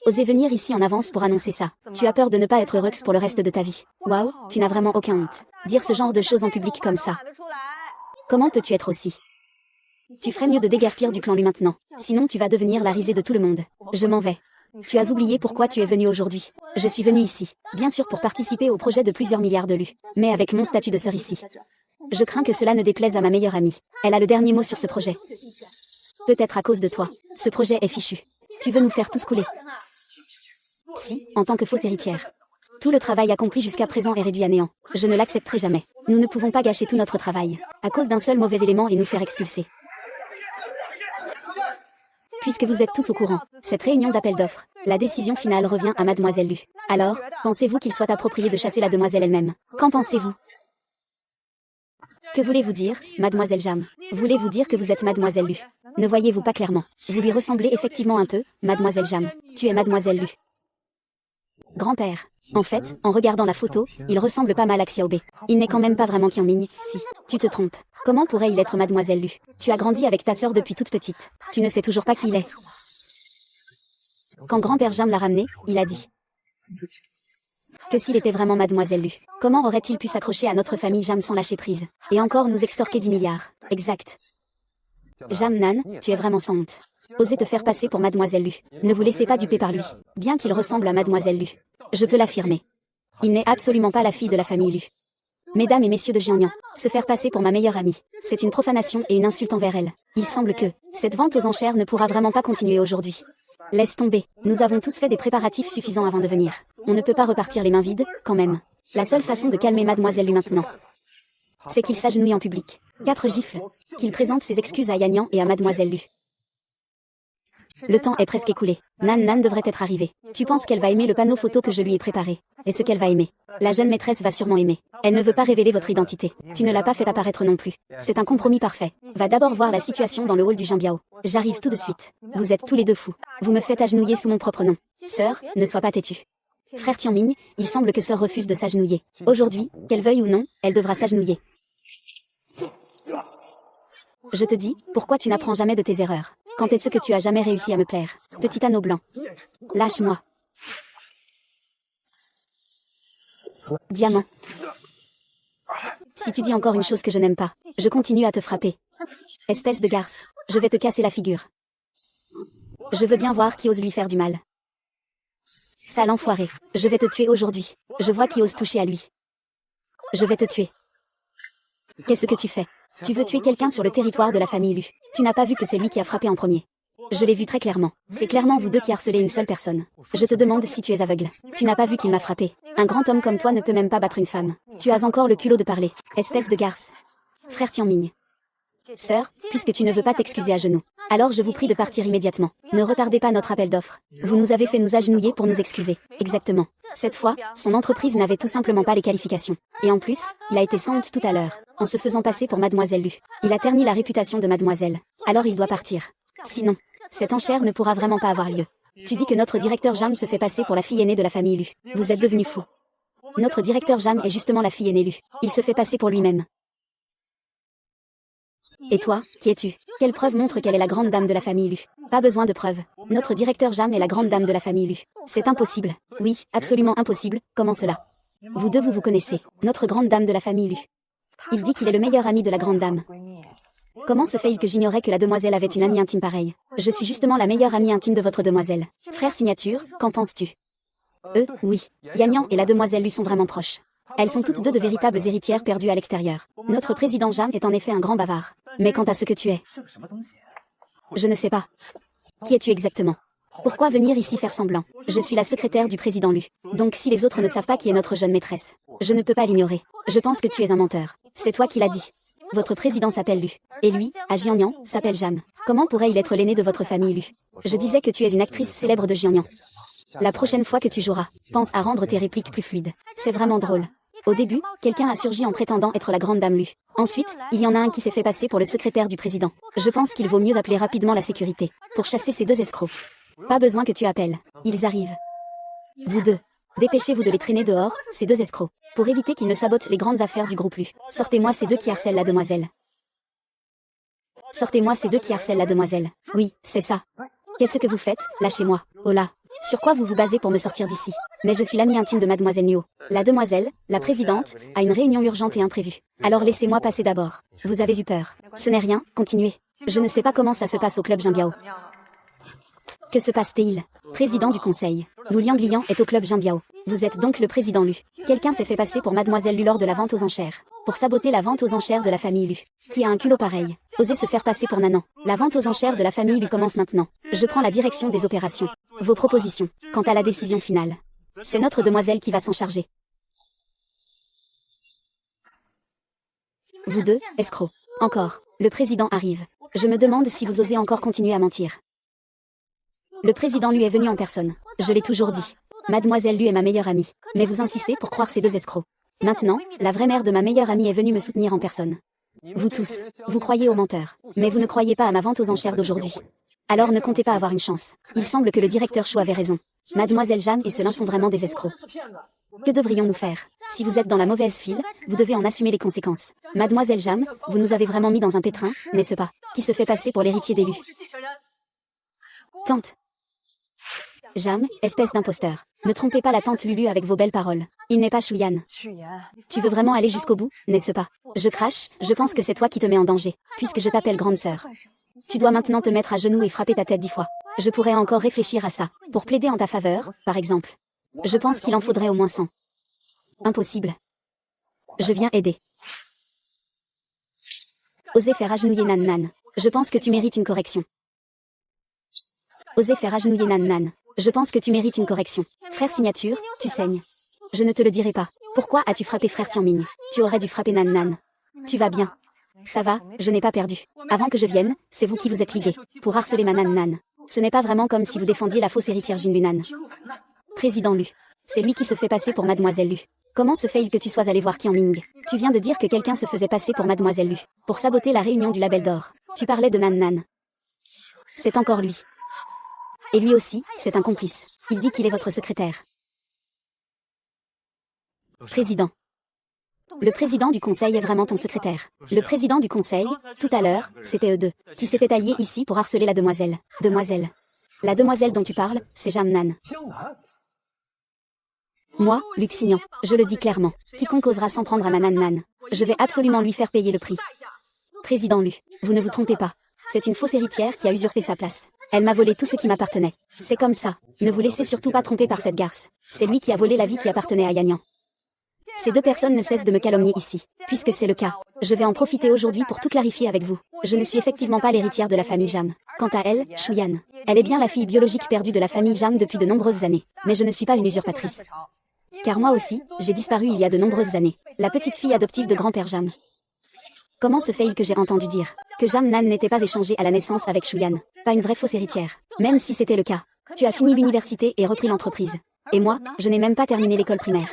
Oser venir ici en avance pour annoncer ça. Tu as peur de ne pas être heureuse pour le reste de ta vie. Waouh, tu n'as vraiment aucun honte. Dire ce genre de choses en public comme ça. Comment peux-tu être aussi? Tu ferais mieux de déguerpir du clan Lu maintenant. Sinon tu vas devenir la risée de tout le monde. Je m'en vais. Tu as oublié pourquoi tu es venu aujourd'hui. Je suis venu ici, bien sûr pour participer au projet de plusieurs milliards de Lu. Mais avec mon statut de sœur ici. Je crains que cela ne déplaise à ma meilleure amie. Elle a le dernier mot sur ce projet. Peut-être à cause de toi. Ce projet est fichu. Tu veux nous faire tous couler. Si, en tant que fausse héritière. Tout le travail accompli jusqu'à présent est réduit à néant. Je ne l'accepterai jamais. Nous ne pouvons pas gâcher tout notre travail, à cause d'un seul mauvais élément et nous faire expulser. Puisque vous êtes tous au courant, cette réunion d'appel d'offres, la décision finale revient à mademoiselle Lu. Alors, pensez-vous qu'il soit approprié de chasser la demoiselle elle-même? Qu'en pensez-vous? Que voulez-vous dire, mademoiselle Jam? Voulez-vous dire que vous êtes mademoiselle Lu? Ne voyez-vous pas clairement? Vous lui ressemblez effectivement un peu, mademoiselle Jam. Tu es mademoiselle Lu. Grand-père. En fait, en regardant la photo, il ressemble pas mal à Xiaobei. Il n'est quand même pas vraiment Qianming, si. Tu te trompes. Comment pourrait-il être mademoiselle Lu? Tu as grandi avec ta sœur depuis toute petite. Tu ne sais toujours pas qui il est. Quand grand-père Jam l'a ramené, il a dit Que s'il était vraiment Mademoiselle Lu? Comment aurait-il pu s'accrocher à notre famille Jam sans lâcher prise? Et encore nous extorquer 10 milliards. Exact. Jam Nan, tu es vraiment sans honte. Osez te faire passer pour Mademoiselle Lu. Ne vous laissez pas duper par lui. Bien qu'il ressemble à Mademoiselle Lu. Je peux l'affirmer. Il n'est absolument pas la fille de la famille Lu. Mesdames et messieurs de Jiangnan, se faire passer pour ma meilleure amie, c'est une profanation et une insulte envers elle. Il semble que cette vente aux enchères ne pourra vraiment pas continuer aujourd'hui. Laisse tomber, nous avons tous fait des préparatifs suffisants avant de venir. On ne peut pas repartir les mains vides, quand même. La seule façon de calmer Mademoiselle Lu maintenant, c'est qu'il s'agenouille en public. 4 gifles. Qu'il présente ses excuses à Yanyan et à Mademoiselle Lu. Le temps est presque écoulé. Nan devrait être arrivée. Tu penses qu'elle va aimer le panneau photo que je lui ai préparé? Et ce qu'elle va aimer? La jeune maîtresse va sûrement aimer. Elle ne veut pas révéler votre identité. Tu ne l'as pas fait apparaître non plus. C'est un compromis parfait. Va d'abord voir la situation dans le hall du Jianbiao. J'arrive tout de suite. Vous êtes tous les deux fous. Vous me faites agenouiller sous mon propre nom. Sœur, ne sois pas têtue. Frère Tianming, il semble que sœur refuse de s'agenouiller. Aujourd'hui, qu'elle veuille ou non, elle devra s'agenouiller. Je te dis, pourquoi tu n'apprends jamais de tes erreurs? Quand est-ce que tu as jamais réussi à me plaire? Petit anneau blanc. Lâche-moi. Diamant. Si tu dis encore une chose que je n'aime pas, je continue à te frapper. Espèce de garce, je vais te casser la figure. Je veux bien voir qui ose lui faire du mal. Sale enfoiré, je vais te tuer aujourd'hui. Je vois qui ose toucher à lui. Je vais te tuer. Qu'est-ce que tu fais? Tu veux tuer quelqu'un sur le territoire de la famille Lu. Tu n'as pas vu que c'est lui qui a frappé en premier. Je l'ai vu très clairement. C'est clairement vous deux qui harcelez une seule personne. Je te demande si tu es aveugle. Tu n'as pas vu qu'il m'a frappé. Un grand homme comme toi ne peut même pas battre une femme. Tu as encore le culot de parler. Espèce de garce. Frère Tianming. Sœur, puisque tu ne veux pas t'excuser à genoux, alors je vous prie de partir immédiatement. Ne retardez pas notre appel d'offres. Vous nous avez fait nous agenouiller pour nous excuser. Exactement. Cette fois, son entreprise n'avait tout simplement pas les qualifications. Et en plus, il a été sans honte tout à l'heure, en se faisant passer pour Mademoiselle Lu. Il a terni la réputation de Mademoiselle. Alors il doit partir. Sinon, cette enchère ne pourra vraiment pas avoir lieu. Tu dis que notre directeur Jam se fait passer pour la fille aînée de la famille Lu. Vous êtes devenu fou. Notre directeur Jam est justement la fille aînée Lu. Il se fait passer pour lui-même. Et toi, qui es-tu? Quelle preuve montre qu'elle est la grande dame de la famille Lu? Pas besoin de preuves. Notre directeur Jam est la grande dame de la famille Lu. C'est impossible. Oui, absolument impossible. Comment cela? Vous deux vous connaissez. Notre grande dame de la famille Lu. Il dit qu'il est le meilleur ami de la grande dame. Comment se fait-il que j'ignorais que la demoiselle avait une amie intime pareille? Je suis justement la meilleure amie intime de votre demoiselle. Frère Signature, qu'en penses-tu? Oui. Yanyan et la demoiselle Lu sont vraiment proches. Elles sont toutes deux de véritables héritières perdues à l'extérieur. Notre président Jam est en effet un grand bavard. Mais quant à ce que tu es, je ne sais pas. Qui es-tu exactement? Pourquoi venir ici faire semblant? Je suis la secrétaire du président Lu. Donc si les autres ne savent pas qui est notre jeune maîtresse, je ne peux pas l'ignorer. Je pense que tu es un menteur. C'est toi qui l'as dit. Votre président s'appelle Lu. Et lui, à Jiangnan, s'appelle Jam. Comment pourrait-il être l'aîné de votre famille Lu? Je disais que tu es une actrice célèbre de Jiangnan. La prochaine fois que tu joueras, pense à rendre tes répliques plus fluides. C'est vraiment drôle. Au début, quelqu'un a surgi en prétendant être la grande dame Lu. Ensuite, il y en a un qui s'est fait passer pour le secrétaire du président. Je pense qu'il vaut mieux appeler rapidement la sécurité, pour chasser ces deux escrocs. Pas besoin que tu appelles. Ils arrivent. Vous deux. Dépêchez-vous de les traîner dehors, ces deux escrocs, pour éviter qu'ils ne sabotent les grandes affaires du groupe Lu. Sortez-moi ces deux qui harcèlent la demoiselle. Sortez-moi ces deux qui harcèlent la demoiselle. Oui, c'est ça. Qu'est-ce que vous faites? Lâchez-moi. Oh là. Sur quoi vous vous basez pour me sortir d'ici? Mais je suis l'amie intime de Mademoiselle Niu. La demoiselle, la présidente, a une réunion urgente et imprévue. Alors laissez-moi passer d'abord. Vous avez eu peur. Ce n'est rien, continuez. Je ne sais pas comment ça se passe au club Jianbiao. Que se passe-t-il? Président du conseil. Wu Lianglian est au club Jianbiao. Vous êtes donc le président Lu. Quelqu'un s'est fait passer pour Mademoiselle Lu lors de la vente aux enchères. Pour saboter la vente aux enchères de la famille Lu. Qui a un culot pareil? Osez se faire passer pour Nanan. La vente aux enchères de la famille Lu commence maintenant. Je prends la direction des opérations. Vos propositions, quant à la décision finale. C'est notre demoiselle qui va s'en charger. Vous deux, escrocs. Encore. Le président arrive. Je me demande si vous osez encore continuer à mentir. Le président lui est venu en personne. Je l'ai toujours dit. Mademoiselle Lu est ma meilleure amie. Mais vous insistez pour croire ces deux escrocs. Maintenant, la vraie mère de ma meilleure amie est venue me soutenir en personne. Vous tous, vous croyez aux menteurs. Mais vous ne croyez pas à ma vente aux enchères d'aujourd'hui. Alors ne comptez pas avoir une chance. Il semble que le directeur Chou avait raison. Mademoiselle Jam et ceux-là sont vraiment des escrocs. Que devrions-nous faire? Si vous êtes dans la mauvaise file, vous devez en assumer les conséquences. Mademoiselle Jam, vous nous avez vraiment mis dans un pétrin, n'est-ce pas? Qui se fait passer pour l'héritier d'élu. Tante. Jam, espèce d'imposteur. Ne trompez pas la tante Lulu avec vos belles paroles. Il n'est pas Shuyan. Tu veux vraiment aller jusqu'au bout, n'est-ce pas? Je crache, je pense que c'est toi qui te mets en danger, puisque je t'appelle grande sœur. Tu dois maintenant te mettre à genoux et frapper ta tête 10 fois. Je pourrais encore réfléchir à ça, pour plaider en ta faveur, par exemple. Je pense qu'il en faudrait au moins 100. Impossible. Je viens aider. Osez faire agenouiller Nan Nan. Je pense que tu mérites une correction. Osez faire agenouiller Nan Nan. Je pense que tu mérites une correction. Frère signature, tu saignes. Je ne te le dirai pas. Pourquoi as-tu frappé frère Tianming? Tu aurais dû frapper Nan Nan. Tu vas bien. Ça va, je n'ai pas perdu. Avant que je vienne, c'est vous qui vous êtes ligués pour harceler ma Nan Nan. Ce n'est pas vraiment comme si vous défendiez la fausse héritière Jin Lunan. Président Lu. C'est lui qui se fait passer pour Mademoiselle Lu. Comment se fait-il que tu sois allé voir Qianming? Tu viens de dire que quelqu'un se faisait passer pour Mademoiselle Lu, pour saboter la réunion du label d'or. Tu parlais de Nan Nan. C'est encore lui. Et lui aussi, c'est un complice. Il dit qu'il est votre secrétaire. Président. Le président du conseil est vraiment ton secrétaire. Le président du conseil, tout à l'heure, c'était eux deux, qui s'étaient alliés ici pour harceler la demoiselle. Demoiselle. La demoiselle dont tu parles, c'est Jam Nan. Moi, Luxignan, je le dis clairement, quiconque osera s'en prendre à ma Nan Nan, je vais absolument lui faire payer le prix. Président Lu, vous ne vous trompez pas. C'est une fausse héritière qui a usurpé sa place. Elle m'a volé tout ce qui m'appartenait. C'est comme ça. Ne vous laissez surtout pas tromper par cette garce. C'est lui qui a volé la vie qui appartenait à Yanyan. Ces deux personnes ne cessent de me calomnier ici. Puisque c'est le cas, je vais en profiter aujourd'hui pour tout clarifier avec vous. Je ne suis effectivement pas l'héritière de la famille Jam. Quant à elle, Shuyan, elle est bien la fille biologique perdue de la famille Jam depuis de nombreuses années. Mais je ne suis pas une usurpatrice. Car moi aussi, j'ai disparu il y a de nombreuses années. La petite fille adoptive de grand-père Jam. Comment se fait-il que j'ai entendu dire que Jam Nan n'était pas échangée à la naissance avec Shuyan? Pas une vraie fausse héritière. Même si c'était le cas. Tu as fini l'université et repris l'entreprise. Et moi, je n'ai même pas terminé l'école primaire.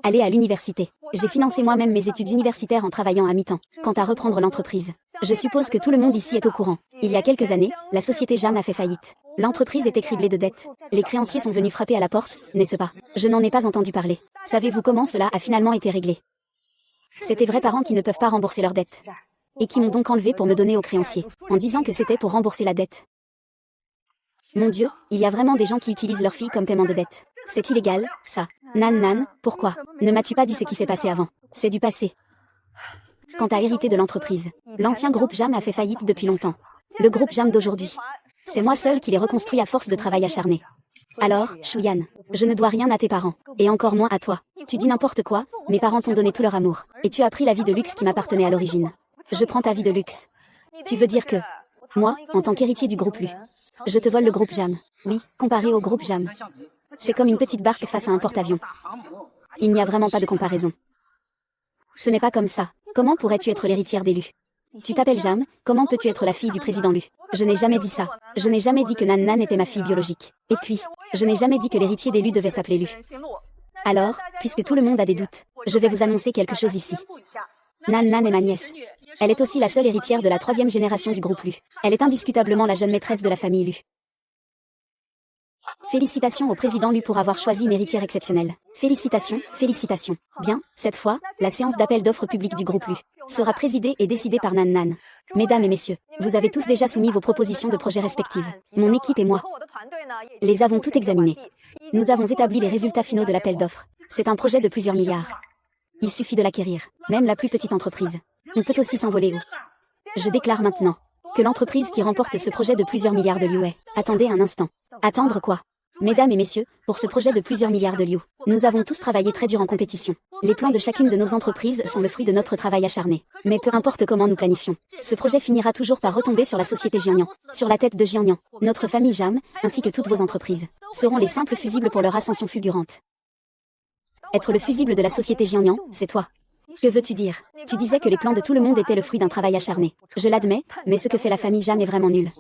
Aller à l'université. J'ai financé moi-même mes études universitaires en travaillant à mi-temps. Quant à reprendre l'entreprise, je suppose que tout le monde ici est au courant. Il y a quelques années, la société Jam a fait faillite. L'entreprise était criblée de dettes. Les créanciers sont venus frapper à la porte, n'est-ce pas? Je n'en ai pas entendu parler. Savez-vous comment cela a finalement été réglé? C'était vrais parents qui ne peuvent pas rembourser leurs dettes. Et qui m'ont donc enlevé pour me donner aux créanciers, en disant que c'était pour rembourser la dette. Mon Dieu, il y a vraiment des gens qui utilisent leur fille comme paiement de dette. C'est illégal, ça. Nan Nan, pourquoi? Ne m'as-tu pas dit ce qui s'est passé avant? C'est du passé. Quant à hériter de l'entreprise, l'ancien groupe Jam a fait faillite depuis longtemps. Le groupe Jam d'aujourd'hui, c'est moi seul qui l'ai reconstruit à force de travail acharné. Alors, Shuyan, je ne dois rien à tes parents, et encore moins à toi. Tu dis n'importe quoi, mes parents t'ont donné tout leur amour, et tu as pris la vie de luxe qui m'appartenait à l'origine. Je prends ta vie de luxe. Tu veux dire que, moi, en tant qu'héritier du groupe Lu, je te vole le groupe Jam. Oui, comparé au groupe Jam. C'est comme une petite barque face à un porte-avions. Il n'y a vraiment pas de comparaison. Ce n'est pas comme ça. Comment pourrais-tu être l'héritière des Lu? Tu t'appelles Jam, comment peux-tu être la fille du président Lu? Je n'ai jamais dit ça. Je n'ai jamais dit que Nan Nan était ma fille biologique. Et puis, je n'ai jamais dit que l'héritier des Lu devait s'appeler Lu. Alors, puisque tout le monde a des doutes, je vais vous annoncer quelque chose ici. Nan Nan est ma nièce. Elle est aussi la seule héritière de la 3e génération du groupe Lu. Elle est indiscutablement la jeune maîtresse de la famille Lu. Félicitations au président Lu pour avoir choisi une héritière exceptionnelle. Félicitations, félicitations. Bien, cette fois, la séance d'appel d'offres publique du groupe Lu sera présidée et décidée par Nan Nan. Mesdames et messieurs, vous avez tous déjà soumis vos propositions de projets respectives. Mon équipe et moi les avons toutes examinées. Nous avons établi les résultats finaux de l'appel d'offres. C'est un projet de plusieurs milliards. Il suffit de l'acquérir, même la plus petite entreprise. On peut aussi s'envoler haut. Je déclare maintenant que l'entreprise qui remporte ce projet de plusieurs milliards de liu est... Attendez un instant. Attendre quoi? Mesdames et messieurs, pour ce projet de plusieurs milliards de liu, nous avons tous travaillé très dur en compétition. Les plans de chacune de nos entreprises sont le fruit de notre travail acharné. Mais peu importe comment nous planifions, ce projet finira toujours par retomber sur la société Jiangnan, sur la tête de Jiangnan. Notre famille Jam, ainsi que toutes vos entreprises, seront les simples fusibles pour leur ascension fulgurante. Être le fusible de la société Jiangnan, c'est toi. Que veux-tu dire? Tu disais que les plans de tout le monde étaient le fruit d'un travail acharné. Je l'admets, mais ce que fait la famille Jam est vraiment nul.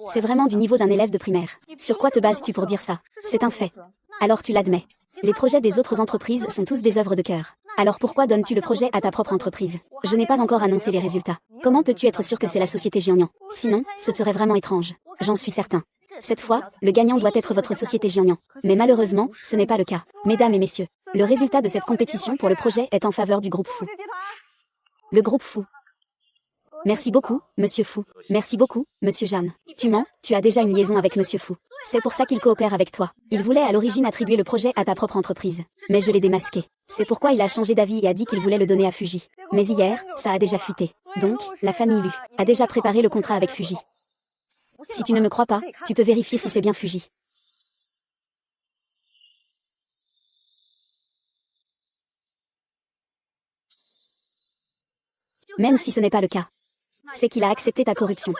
C'est vraiment du niveau d'un élève de primaire. Sur quoi te bases-tu pour dire ça? C'est un fait. Alors tu l'admets. Les projets des autres entreprises sont tous des œuvres de cœur. Alors pourquoi donnes-tu le projet à ta propre entreprise? Je n'ai pas encore annoncé les résultats. Comment peux-tu être sûr que c'est la société Jiangnan? Sinon, ce serait vraiment étrange. J'en suis certain. Cette fois, le gagnant doit être votre société Jiangnan. Mais malheureusement, ce n'est pas le cas. Mesdames et messieurs, le résultat de cette compétition pour le projet est en faveur du groupe Fou. Le groupe Fou. Merci beaucoup, monsieur Fou. Merci beaucoup, monsieur Jam. Tu mens, tu as déjà une liaison avec monsieur Fou. C'est pour ça qu'il coopère avec toi. Il voulait à l'origine attribuer le projet à ta propre entreprise. Mais je l'ai démasqué. C'est pourquoi il a changé d'avis et a dit qu'il voulait le donner à Fuji. Mais hier, ça a déjà fuité. Donc, la famille Lu a déjà préparé le contrat avec Fuji. Si tu ne me crois pas, tu peux vérifier si c'est bien Fuji. Même si ce n'est pas le cas, c'est qu'il a accepté ta corruption.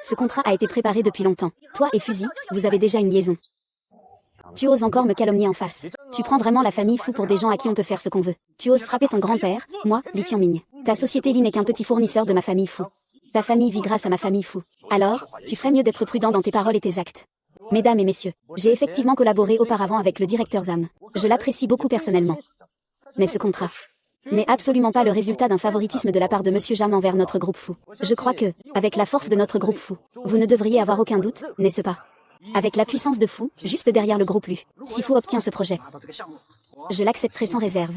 Ce contrat a été préparé depuis longtemps. Toi et Fuji, vous avez déjà une liaison. Tu oses encore me calomnier en face. Tu prends vraiment la famille Fou pour des gens à qui on peut faire ce qu'on veut. Tu oses frapper ton grand-père, moi, Li Tianming. Ta société Li n'est qu'un petit fournisseur de ma famille Fou. Ta famille vit grâce à ma famille Fou. Alors, tu ferais mieux d'être prudent dans tes paroles et tes actes. Mesdames et messieurs, j'ai effectivement collaboré auparavant avec le directeur Zam. Je l'apprécie beaucoup personnellement. Mais ce contrat n'est absolument pas le résultat d'un favoritisme de la part de monsieur Jam envers notre groupe Fou. Je crois que, avec la force de notre groupe Fou, vous ne devriez avoir aucun doute, n'est-ce pas? Avec la puissance de Fou, juste derrière le groupe Lu, si Fou obtient ce projet, je l'accepterai sans réserve.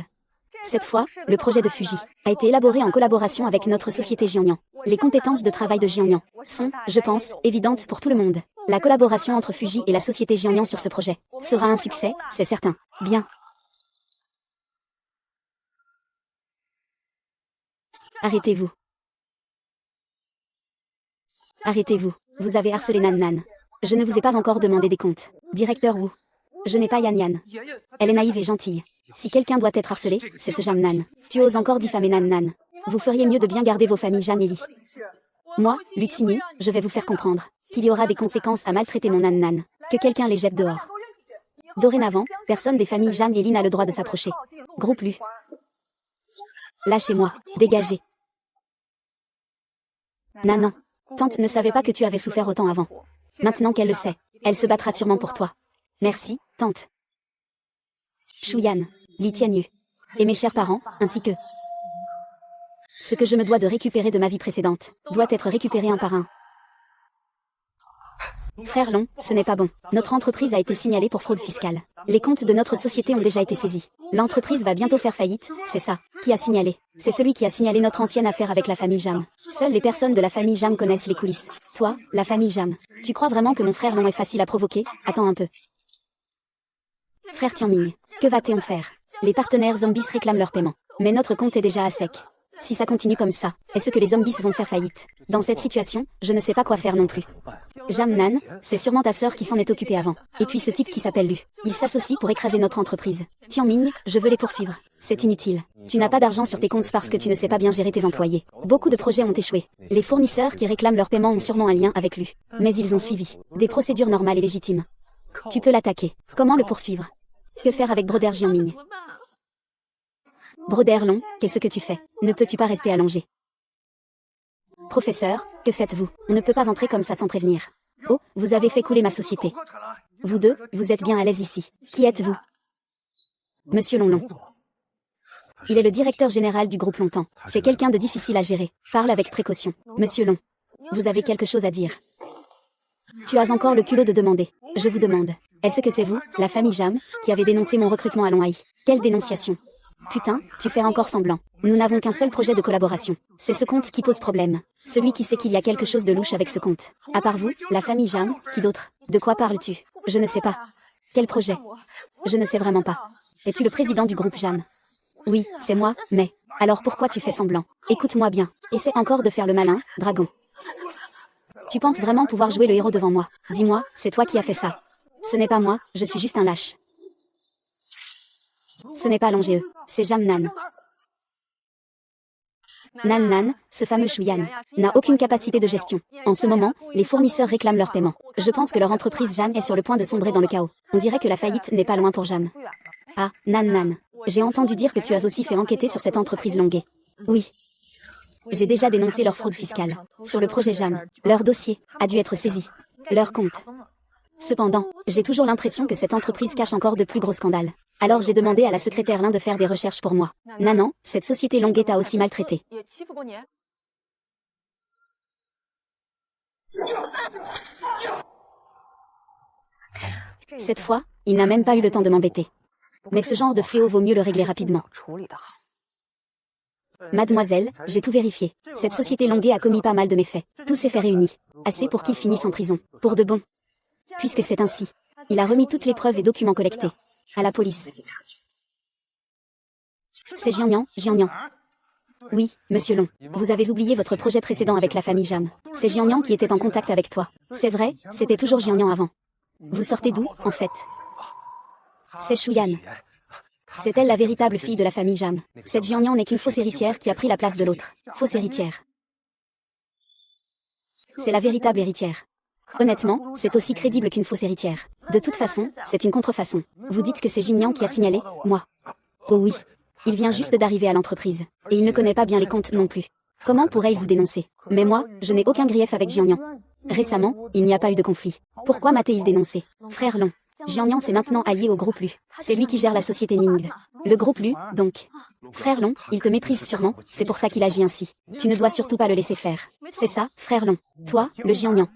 Cette fois, le projet de Fuji a été élaboré en collaboration avec notre société Jiangnan. Les compétences de travail de Jiangnan sont, je pense, évidentes pour tout le monde. La collaboration entre Fuji et la société Jiangnan sur ce projet sera un succès, c'est certain. Bien. Arrêtez-vous. Arrêtez-vous. Vous avez harcelé Nan Nan. Je ne vous ai pas encore demandé des comptes. Directeur Wu. Je n'ai pas Yan Yan. Elle est naïve et gentille. Si quelqu'un doit être harcelé, c'est ce Jam Nan. Tu oses encore diffamer Nan Nan. Vous feriez mieux de bien garder vos familles Jam et Li. Moi, Lu Xingyi, je vais vous faire comprendre qu'il y aura des conséquences à maltraiter mon Nan Nan. Que quelqu'un les jette dehors. Dorénavant, personne des familles Jam et Li n'a le droit de s'approcher. Groupe Lu. Lâchez-moi. Dégagez. Nanan. Tante ne savait pas que tu avais souffert autant avant. Maintenant qu'elle le sait, elle se battra sûrement pour toi. Merci, tante. Shuyan, Li Tianyu. Et mes chers parents, ainsi que ce que je me dois de récupérer de ma vie précédente, doit être récupéré un par un. Frère Long, ce n'est pas bon. Notre entreprise a été signalée pour fraude fiscale. Les comptes de notre société ont déjà été saisis. L'entreprise va bientôt faire faillite, c'est ça. Qui a signalé? C'est celui qui a signalé notre ancienne affaire avec la famille Jam. Seules les personnes de la famille Jam connaissent les coulisses. Toi, la famille Jam. Tu crois vraiment que mon frère Long est facile à provoquer? Attends un peu. Frère Tianming, que va-t-on faire? Les partenaires zombies réclament leur paiement. Mais notre compte est déjà à sec. Si ça continue comme ça, est-ce que les zombies vont faire faillite? Dans cette situation, je ne sais pas quoi faire non plus. Jam Nan, c'est sûrement ta sœur qui s'en est occupée avant. Et puis ce type qui s'appelle Lu. Il s'associe pour écraser notre entreprise. Tianming, je veux les poursuivre. C'est inutile. Tu n'as pas d'argent sur tes comptes parce que tu ne sais pas bien gérer tes employés. Beaucoup de projets ont échoué. Les fournisseurs qui réclament leur paiement ont sûrement un lien avec Lu. Mais ils ont suivi des procédures normales et légitimes. Tu peux l'attaquer. Comment le poursuivre? Que faire avec Broder Jianming? Broder Long, qu'est-ce que tu fais? Ne peux-tu pas rester allongé? Professeur, que faites-vous? On ne peut pas entrer comme ça sans prévenir. Oh, vous avez fait couler ma société. Vous deux, vous êtes bien à l'aise ici. Qui êtes-vous? Monsieur Longlong. Il est le directeur général du groupe Longtemps. C'est quelqu'un de difficile à gérer. Parle avec précaution. Monsieur Long, vous avez quelque chose à dire? Tu as encore le culot de demander. Je vous demande. Est-ce que c'est vous, la famille Jam, qui avez dénoncé mon recrutement à Longhai? Quelle dénonciation? Putain, tu fais encore semblant. Nous n'avons qu'un seul projet de collaboration. C'est ce compte qui pose problème. Celui qui sait qu'il y a quelque chose de louche avec ce compte. À part vous, la famille Jam, qui d'autre? De quoi parles-tu? Je ne sais pas. Quel projet? Je ne sais vraiment pas. Es-tu le président du groupe Jam? Oui, c'est moi, mais... Alors pourquoi tu fais semblant? Écoute-moi bien. Essaie encore de faire le malin, dragon. Tu penses vraiment pouvoir jouer le héros devant moi? Dis-moi, c'est toi qui as fait ça. Ce n'est pas moi, je suis juste un lâche. Ce n'est pas Longé, c'est Jam Nan. Nan Nan, ce fameux Shuyan, n'a aucune capacité de gestion. En ce moment, les fournisseurs réclament leur paiement. Je pense que leur entreprise Jam est sur le point de sombrer dans le chaos. On dirait que la faillite n'est pas loin pour Jam. Ah, Nan Nan. J'ai entendu dire que tu as aussi fait enquêter sur cette entreprise Longuet. Oui. J'ai déjà dénoncé leur fraude fiscale. Sur le projet Jam, leur dossier a dû être saisi. Leur compte. Cependant, j'ai toujours l'impression que cette entreprise cache encore de plus gros scandales. Alors j'ai demandé à la secrétaire Lin de faire des recherches pour moi. Nanan, cette société Longuet t'a aussi maltraité. Cette fois, il n'a même pas eu le temps de m'embêter. Mais ce genre de fléau vaut mieux le régler rapidement. Mademoiselle, j'ai tout vérifié. Cette société Longuet a commis pas mal de méfaits. Tous ces faits réunis. Assez pour qu'il finisse en prison. Pour de bon. Puisque c'est ainsi. Il a remis toutes les preuves et documents collectés. À la police. C'est Jiangnan. Oui, monsieur Long. Vous avez oublié votre projet précédent avec la famille Jam. C'est Jiangnan qui était en contact avec toi. C'est vrai, c'était toujours Jiangnan avant. Vous sortez d'où, en fait? C'est Shuyan. C'est elle la véritable fille de la famille Jam. Cette Jiangnan n'est qu'une fausse héritière qui a pris la place de l'autre. Fausse héritière. C'est la véritable héritière. Honnêtement, c'est aussi crédible qu'une fausse héritière. De toute façon, c'est une contrefaçon. Vous dites que c'est Jiangnan qui a signalé, moi. Oh oui. Il vient juste d'arriver à l'entreprise. Et il ne connaît pas bien les comptes non plus. Comment pourrait-il vous dénoncer? Mais moi, je n'ai aucun grief avec Jiangnan. Récemment, il n'y a pas eu de conflit. Pourquoi m'a-t-il dénoncé? Frère Long. Jiangnan s'est maintenant allié au groupe Lu. C'est lui qui gère la société Ningde. Le groupe Lu, donc. Frère Long, il te méprise sûrement, c'est pour ça qu'il agit ainsi. Tu ne dois surtout pas le laisser faire. C'est ça, frère Long. Toi, le Jiangnan.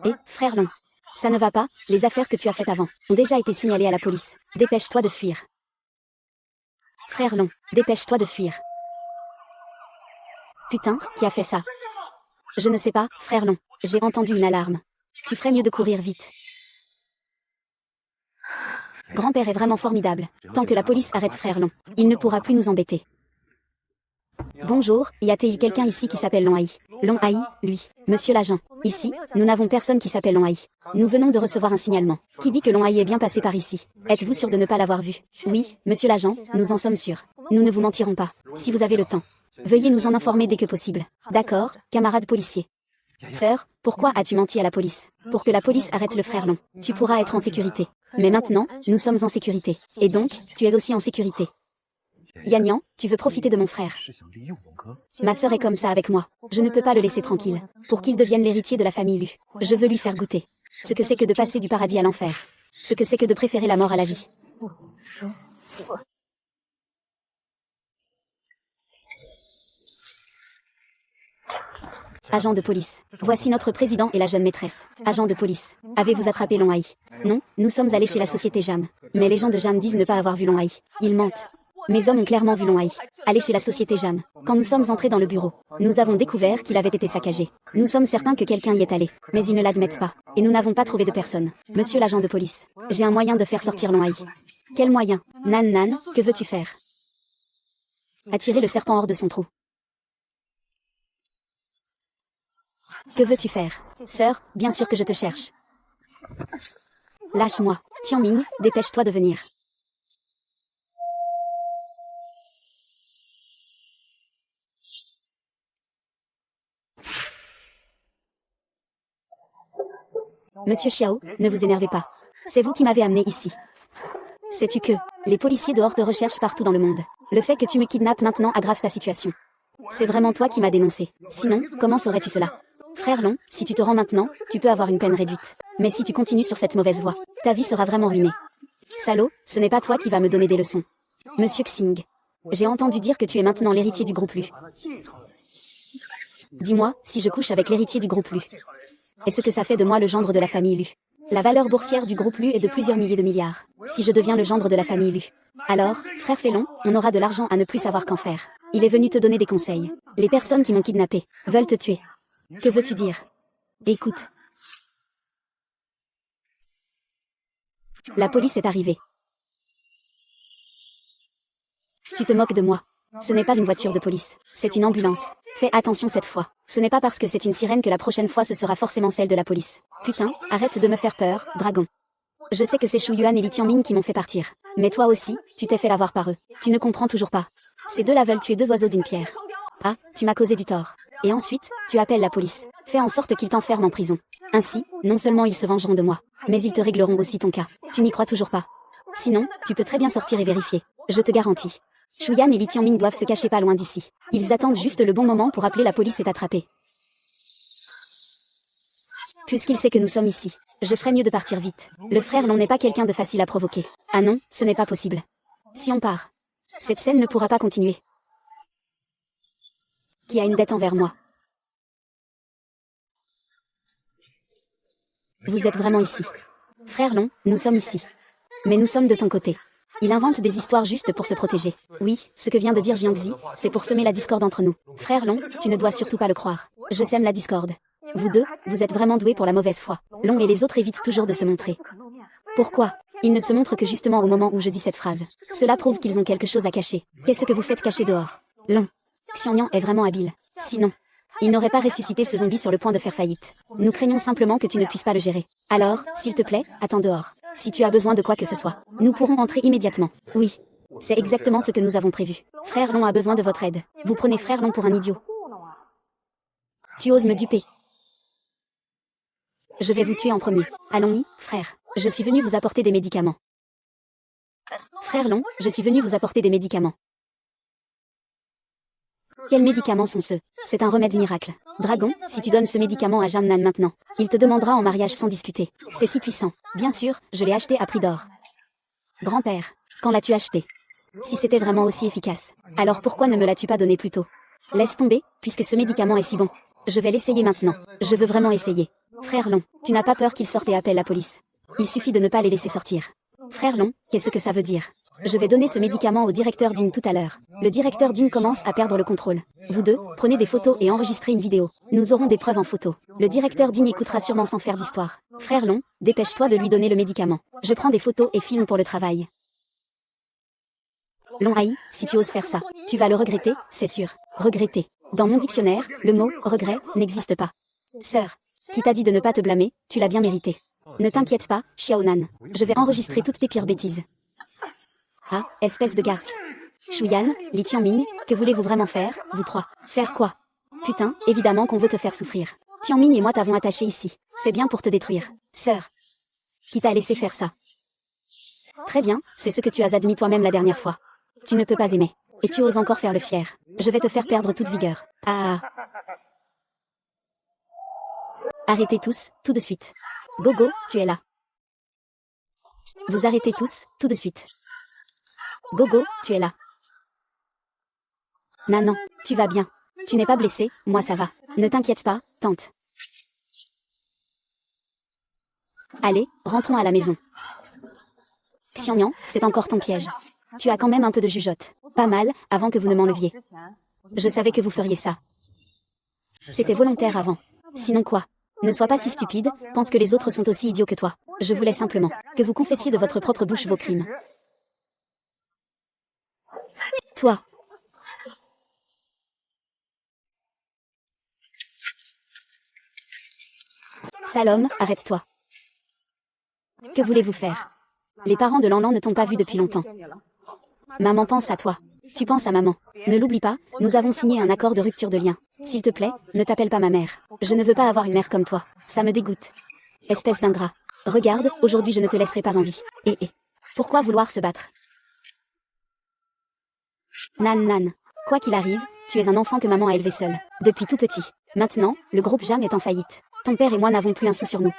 Et, frère Long. Ça ne va pas, les affaires que tu as faites avant ont déjà été signalées à la police. Dépêche-toi de fuir. Frère Long, dépêche-toi de fuir. Putain, qui a fait ça? Je ne sais pas, frère Long. J'ai entendu une alarme. Tu ferais mieux de courir vite. Grand-père est vraiment formidable. Tant que la police arrête frère Long, il ne pourra plus nous embêter. Bonjour, y a-t-il quelqu'un ici qui s'appelle Long Hai? Long Hai, lui. Monsieur l'agent. Ici, nous n'avons personne qui s'appelle Long Hai. Nous venons de recevoir un signalement. Qui dit que Long Hai est bien passé par ici? Êtes-vous sûr de ne pas l'avoir vu? Oui, monsieur l'agent, nous en sommes sûrs. Nous ne vous mentirons pas. Si vous avez le temps, veuillez nous en informer dès que possible. D'accord, camarade policier. Sœur, pourquoi as-tu menti à la police? Pour que la police arrête le frère Long. Tu pourras être en sécurité. Mais maintenant, nous sommes en sécurité. Et donc, tu es aussi en sécurité. Yannian, tu veux profiter de mon frère. Ma sœur est comme ça avec moi. Je ne peux pas le laisser tranquille. Pour qu'il devienne l'héritier de la famille Lu. Je veux lui faire goûter ce que c'est que de passer du paradis à l'enfer. Ce que c'est que de préférer la mort à la vie. Agent de police. Voici notre président et la jeune maîtresse. Agent de police. Avez-vous attrapé Long Hai? Non, nous sommes allés chez la société Jam. Mais les gens de Jam disent ne pas avoir vu Long Hai. Ils mentent. Mes hommes ont clairement vu Long Hai aller chez la société Jam. Quand nous sommes entrés dans le bureau, nous avons découvert qu'il avait été saccagé. Nous sommes certains que quelqu'un y est allé, mais ils ne l'admettent pas. Et nous n'avons pas trouvé de personne. Monsieur l'agent de police, j'ai un moyen de faire sortir Long Hai. Quel moyen? Nan, que veux-tu faire? Attirer le serpent hors de son trou. Que veux-tu faire? Sœur, bien sûr que je te cherche. Lâche-moi. Tianming, dépêche-toi de venir. Monsieur Xiao, ne vous énervez pas. C'est vous qui m'avez amené ici. Sais-tu que les policiers dehors te recherchent partout dans le monde. Le fait que tu me kidnappes maintenant aggrave ta situation. C'est vraiment toi qui m'as dénoncé. Sinon, comment saurais-tu cela? Frère Long, si tu te rends maintenant, tu peux avoir une peine réduite. Mais si tu continues sur cette mauvaise voie, ta vie sera vraiment ruinée. Salaud, ce n'est pas toi qui vas me donner des leçons. Monsieur Xing, j'ai entendu dire que tu es maintenant l'héritier du groupe Lu. Dis-moi, si je couche avec l'héritier du groupe Lu, est-ce que ça fait de moi le gendre de la famille Lu? La valeur boursière du groupe Lu est de plusieurs milliers de milliards. Si je deviens le gendre de la famille Lu, alors, frère Félon, on aura de l'argent à ne plus savoir qu'en faire. Il est venu te donner des conseils. Les personnes qui m'ont kidnappé veulent te tuer. Que veux-tu dire? Écoute. La police est arrivée. Tu te moques de moi. Ce n'est pas une voiture de police, c'est une ambulance. Fais attention cette fois. Ce n'est pas parce que c'est une sirène que la prochaine fois ce sera forcément celle de la police. Putain, arrête de me faire peur, dragon. Je sais que c'est Shu Yuan et Li Tianming qui m'ont fait partir. Mais toi aussi, tu t'es fait l'avoir par eux. Tu ne comprends toujours pas. Ces deux-là veulent tuer deux oiseaux d'une pierre. Ah, tu m'as causé du tort. Et ensuite, tu appelles la police. Fais en sorte qu'ils t'enferment en prison. Ainsi, non seulement ils se vengeront de moi, mais ils te régleront aussi ton cas. Tu n'y crois toujours pas. Sinon, tu peux très bien sortir et vérifier. Je te garantis. Shu Yan et Li Tianming doivent se cacher pas loin d'ici. Ils attendent juste le bon moment pour appeler la police et t'attraper. Puisqu'il sait que nous sommes ici, je ferais mieux de partir vite. Le frère Long n'est pas quelqu'un de facile à provoquer. Ah non, ce n'est pas possible. Si on part, cette scène ne pourra pas continuer. Qui a une dette envers moi? Vous êtes vraiment ici. Frère Long, nous sommes ici. Mais nous sommes de ton côté. Il invente des histoires juste pour se protéger. Oui, ce que vient de dire Jiangxi, c'est pour semer la discorde entre nous. Frère Long, tu ne dois surtout pas le croire. Je sème la discorde. Vous deux, vous êtes vraiment doués pour la mauvaise foi. Long et les autres évitent toujours de se montrer. Pourquoi? Ils ne se montrent que justement au moment où je dis cette phrase. Cela prouve qu'ils ont quelque chose à cacher. Qu'est-ce que vous faites cacher dehors? Long. Xiangyang est vraiment habile. Sinon, il n'aurait pas ressuscité ce zombie sur le point de faire faillite. Nous craignons simplement que tu ne puisses pas le gérer. Alors, s'il te plaît, attends dehors. Si tu as besoin de quoi que ce soit, nous pourrons entrer immédiatement. Oui. C'est exactement ce que nous avons prévu. Frère Long a besoin de votre aide. Vous prenez Frère Long pour un idiot. Tu oses me duper. Je vais vous tuer en premier. Allons-y, frère. Je suis venu vous apporter des médicaments. Frère Long, je suis venu vous apporter des médicaments. Quels médicaments sont ceux? C'est un remède miracle. Dragon, si tu donnes ce médicament à Jamnan maintenant, il te demandera en mariage sans discuter. C'est si puissant. Bien sûr, je l'ai acheté à prix d'or. Grand-père, quand l'as-tu acheté? Si c'était vraiment aussi efficace, alors pourquoi ne me l'as-tu pas donné plus tôt? Laisse tomber, puisque ce médicament est si bon. Je vais l'essayer maintenant. Je veux vraiment essayer. Frère Long, tu n'as pas peur qu'ils sortent et appellent la police? Il suffit de ne pas les laisser sortir. Frère Long, qu'est-ce que ça veut dire? Je vais donner ce médicament au directeur Ding tout à l'heure. Le directeur Ding commence à perdre le contrôle. Vous deux, prenez des photos et enregistrez une vidéo. Nous aurons des preuves en photo. Le directeur Ding écoutera sûrement sans faire d'histoire. Frère Long, dépêche-toi de lui donner le médicament. Je prends des photos et filme pour le travail. Long Haï, si tu oses faire ça, tu vas le regretter, c'est sûr. Regretter. Dans mon dictionnaire, le mot « regret » n'existe pas. Sœur, qui t'a dit de ne pas te blâmer, tu l'as bien mérité. Ne t'inquiète pas, Xiaonan. Je vais enregistrer toutes tes pires bêtises. Ah, espèce de garce. Shuyan, Li Tianming, que voulez-vous vraiment faire, vous trois? Faire quoi? Putain, évidemment qu'on veut te faire souffrir. Tianming et moi t'avons attaché ici. C'est bien pour te détruire. Sœur. Qui t'a laissé faire ça? Très bien, c'est ce que tu as admis toi-même la dernière fois. Tu ne peux pas aimer. Et tu oses encore faire le fier. Je vais te faire perdre toute vigueur. Ah. Arrêtez tous, tout de suite. Gogo, tu es là. Vous arrêtez tous, tout de suite. Gogo, tu es là. Nanan, tu vas bien. Tu n'es pas blessé, moi ça va. Ne t'inquiète pas, tante. Allez, rentrons à la maison. Xiangyang, c'est encore ton piège. Tu as quand même un peu de jugeote. Pas mal, avant que vous ne m'enleviez. Je savais que vous feriez ça. C'était volontaire avant. Sinon quoi? Ne sois pas si stupide, pense que les autres sont aussi idiots que toi. Je voulais simplement que vous confessiez de votre propre bouche vos crimes. Toi. Salom, arrête-toi. Que voulez-vous faire? Les parents de Lanlan ne t'ont pas vu depuis longtemps. Maman pense à toi. Tu penses à maman. Ne l'oublie pas, nous avons signé un accord de rupture de lien. S'il te plaît, ne t'appelle pas ma mère. Je ne veux pas avoir une mère comme toi. Ça me dégoûte. Espèce d'ingrat. Regarde, aujourd'hui je ne te laisserai pas en vie. Pourquoi vouloir se battre? Nan. Quoi qu'il arrive, tu es un enfant que maman a élevé seul. Depuis tout petit. Maintenant, le groupe Jam est en faillite. Ton père et moi n'avons plus un sou sur nous.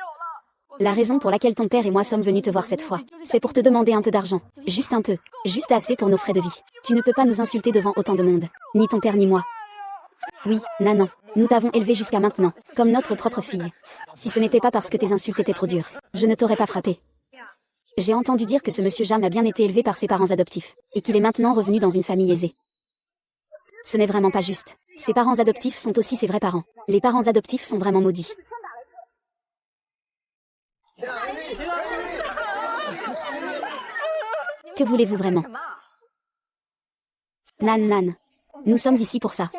La raison pour laquelle ton père et moi sommes venus te voir cette fois, c'est pour te demander un peu d'argent. Juste un peu. Juste assez pour nos frais de vie. Tu ne peux pas nous insulter devant autant de monde. Ni ton père ni moi. Oui, Nanan. Nous t'avons élevé jusqu'à maintenant, comme notre propre fille. Si ce n'était pas parce que tes insultes étaient trop dures, je ne t'aurais pas frappé. J'ai entendu dire que ce monsieur Jam a bien été élevé par ses parents adoptifs, et qu'il est maintenant revenu dans une famille aisée. Ce n'est vraiment pas juste. Ses parents adoptifs sont aussi ses vrais parents. Les parents adoptifs sont vraiment maudits. Que voulez-vous vraiment? Nan. Nous sommes ici pour ça.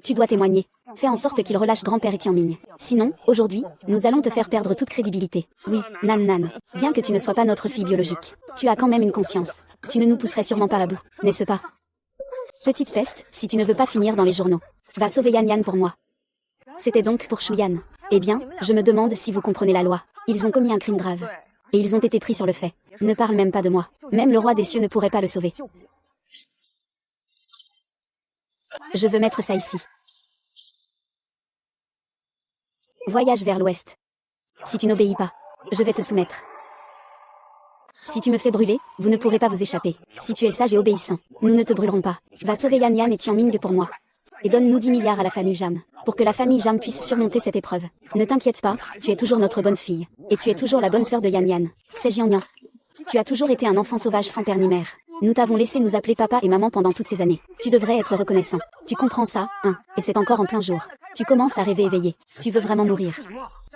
Tu dois témoigner. Fais en sorte qu'il relâche grand-père et Tianming. Sinon, aujourd'hui, nous allons te faire perdre toute crédibilité. Oui, Nan. Bien que tu ne sois pas notre fille biologique, tu as quand même une conscience. Tu ne nous pousserais sûrement pas à bout, n'est-ce pas? Petite peste, si tu ne veux pas finir dans les journaux, va sauver Yan pour moi. C'était donc pour Shuyan. Eh bien, je me demande si vous comprenez la loi. Ils ont commis un crime grave. Et ils ont été pris sur le fait. Ne parle même pas de moi. Même le roi des cieux ne pourrait pas le sauver. Je veux mettre ça ici. Voyage vers l'ouest. Si tu n'obéis pas, je vais te soumettre. Si tu me fais brûler, vous ne pourrez pas vous échapper. Si tu es sage et obéissant, nous ne te brûlerons pas. Va sauver Yan et Tianming pour moi. Et donne-nous 10 milliards à la famille Jam, pour que la famille Jam puisse surmonter cette épreuve. Ne t'inquiète pas, tu es toujours notre bonne fille. Et tu es toujours la bonne sœur de Yan. C'est Jiangyan. Tu as toujours été un enfant sauvage sans père ni mère. Nous t'avons laissé nous appeler papa et maman pendant toutes ces années. Tu devrais être reconnaissant. Tu comprends ça, hein? Et c'est encore en plein jour. Tu commences à rêver éveillé. Tu veux vraiment mourir.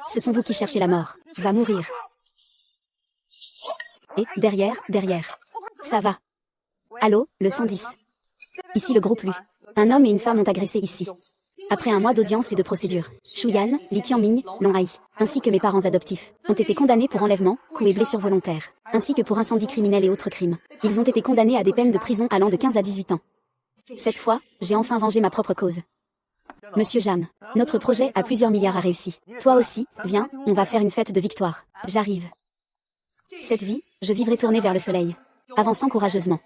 Ce sont vous qui cherchez la mort. Va mourir. Et, derrière. Ça va. Allô, le 110. Ici le groupe Lu. Un homme et une femme ont agressé ici. Après un mois d'audience et de procédure, Shuyan, Li Tianming, Long Hai, ainsi que mes parents adoptifs, ont été condamnés pour enlèvement, coups et blessures volontaires, ainsi que pour incendie criminel et autres crimes. Ils ont été condamnés à des peines de prison allant de 15 à 18 ans. Cette fois, j'ai enfin vengé ma propre cause. Monsieur Jam, notre projet à plusieurs milliards a réussi. Toi aussi, viens, on va faire une fête de victoire. J'arrive. Cette vie, je vivrai tournée vers le soleil. Avançant courageusement.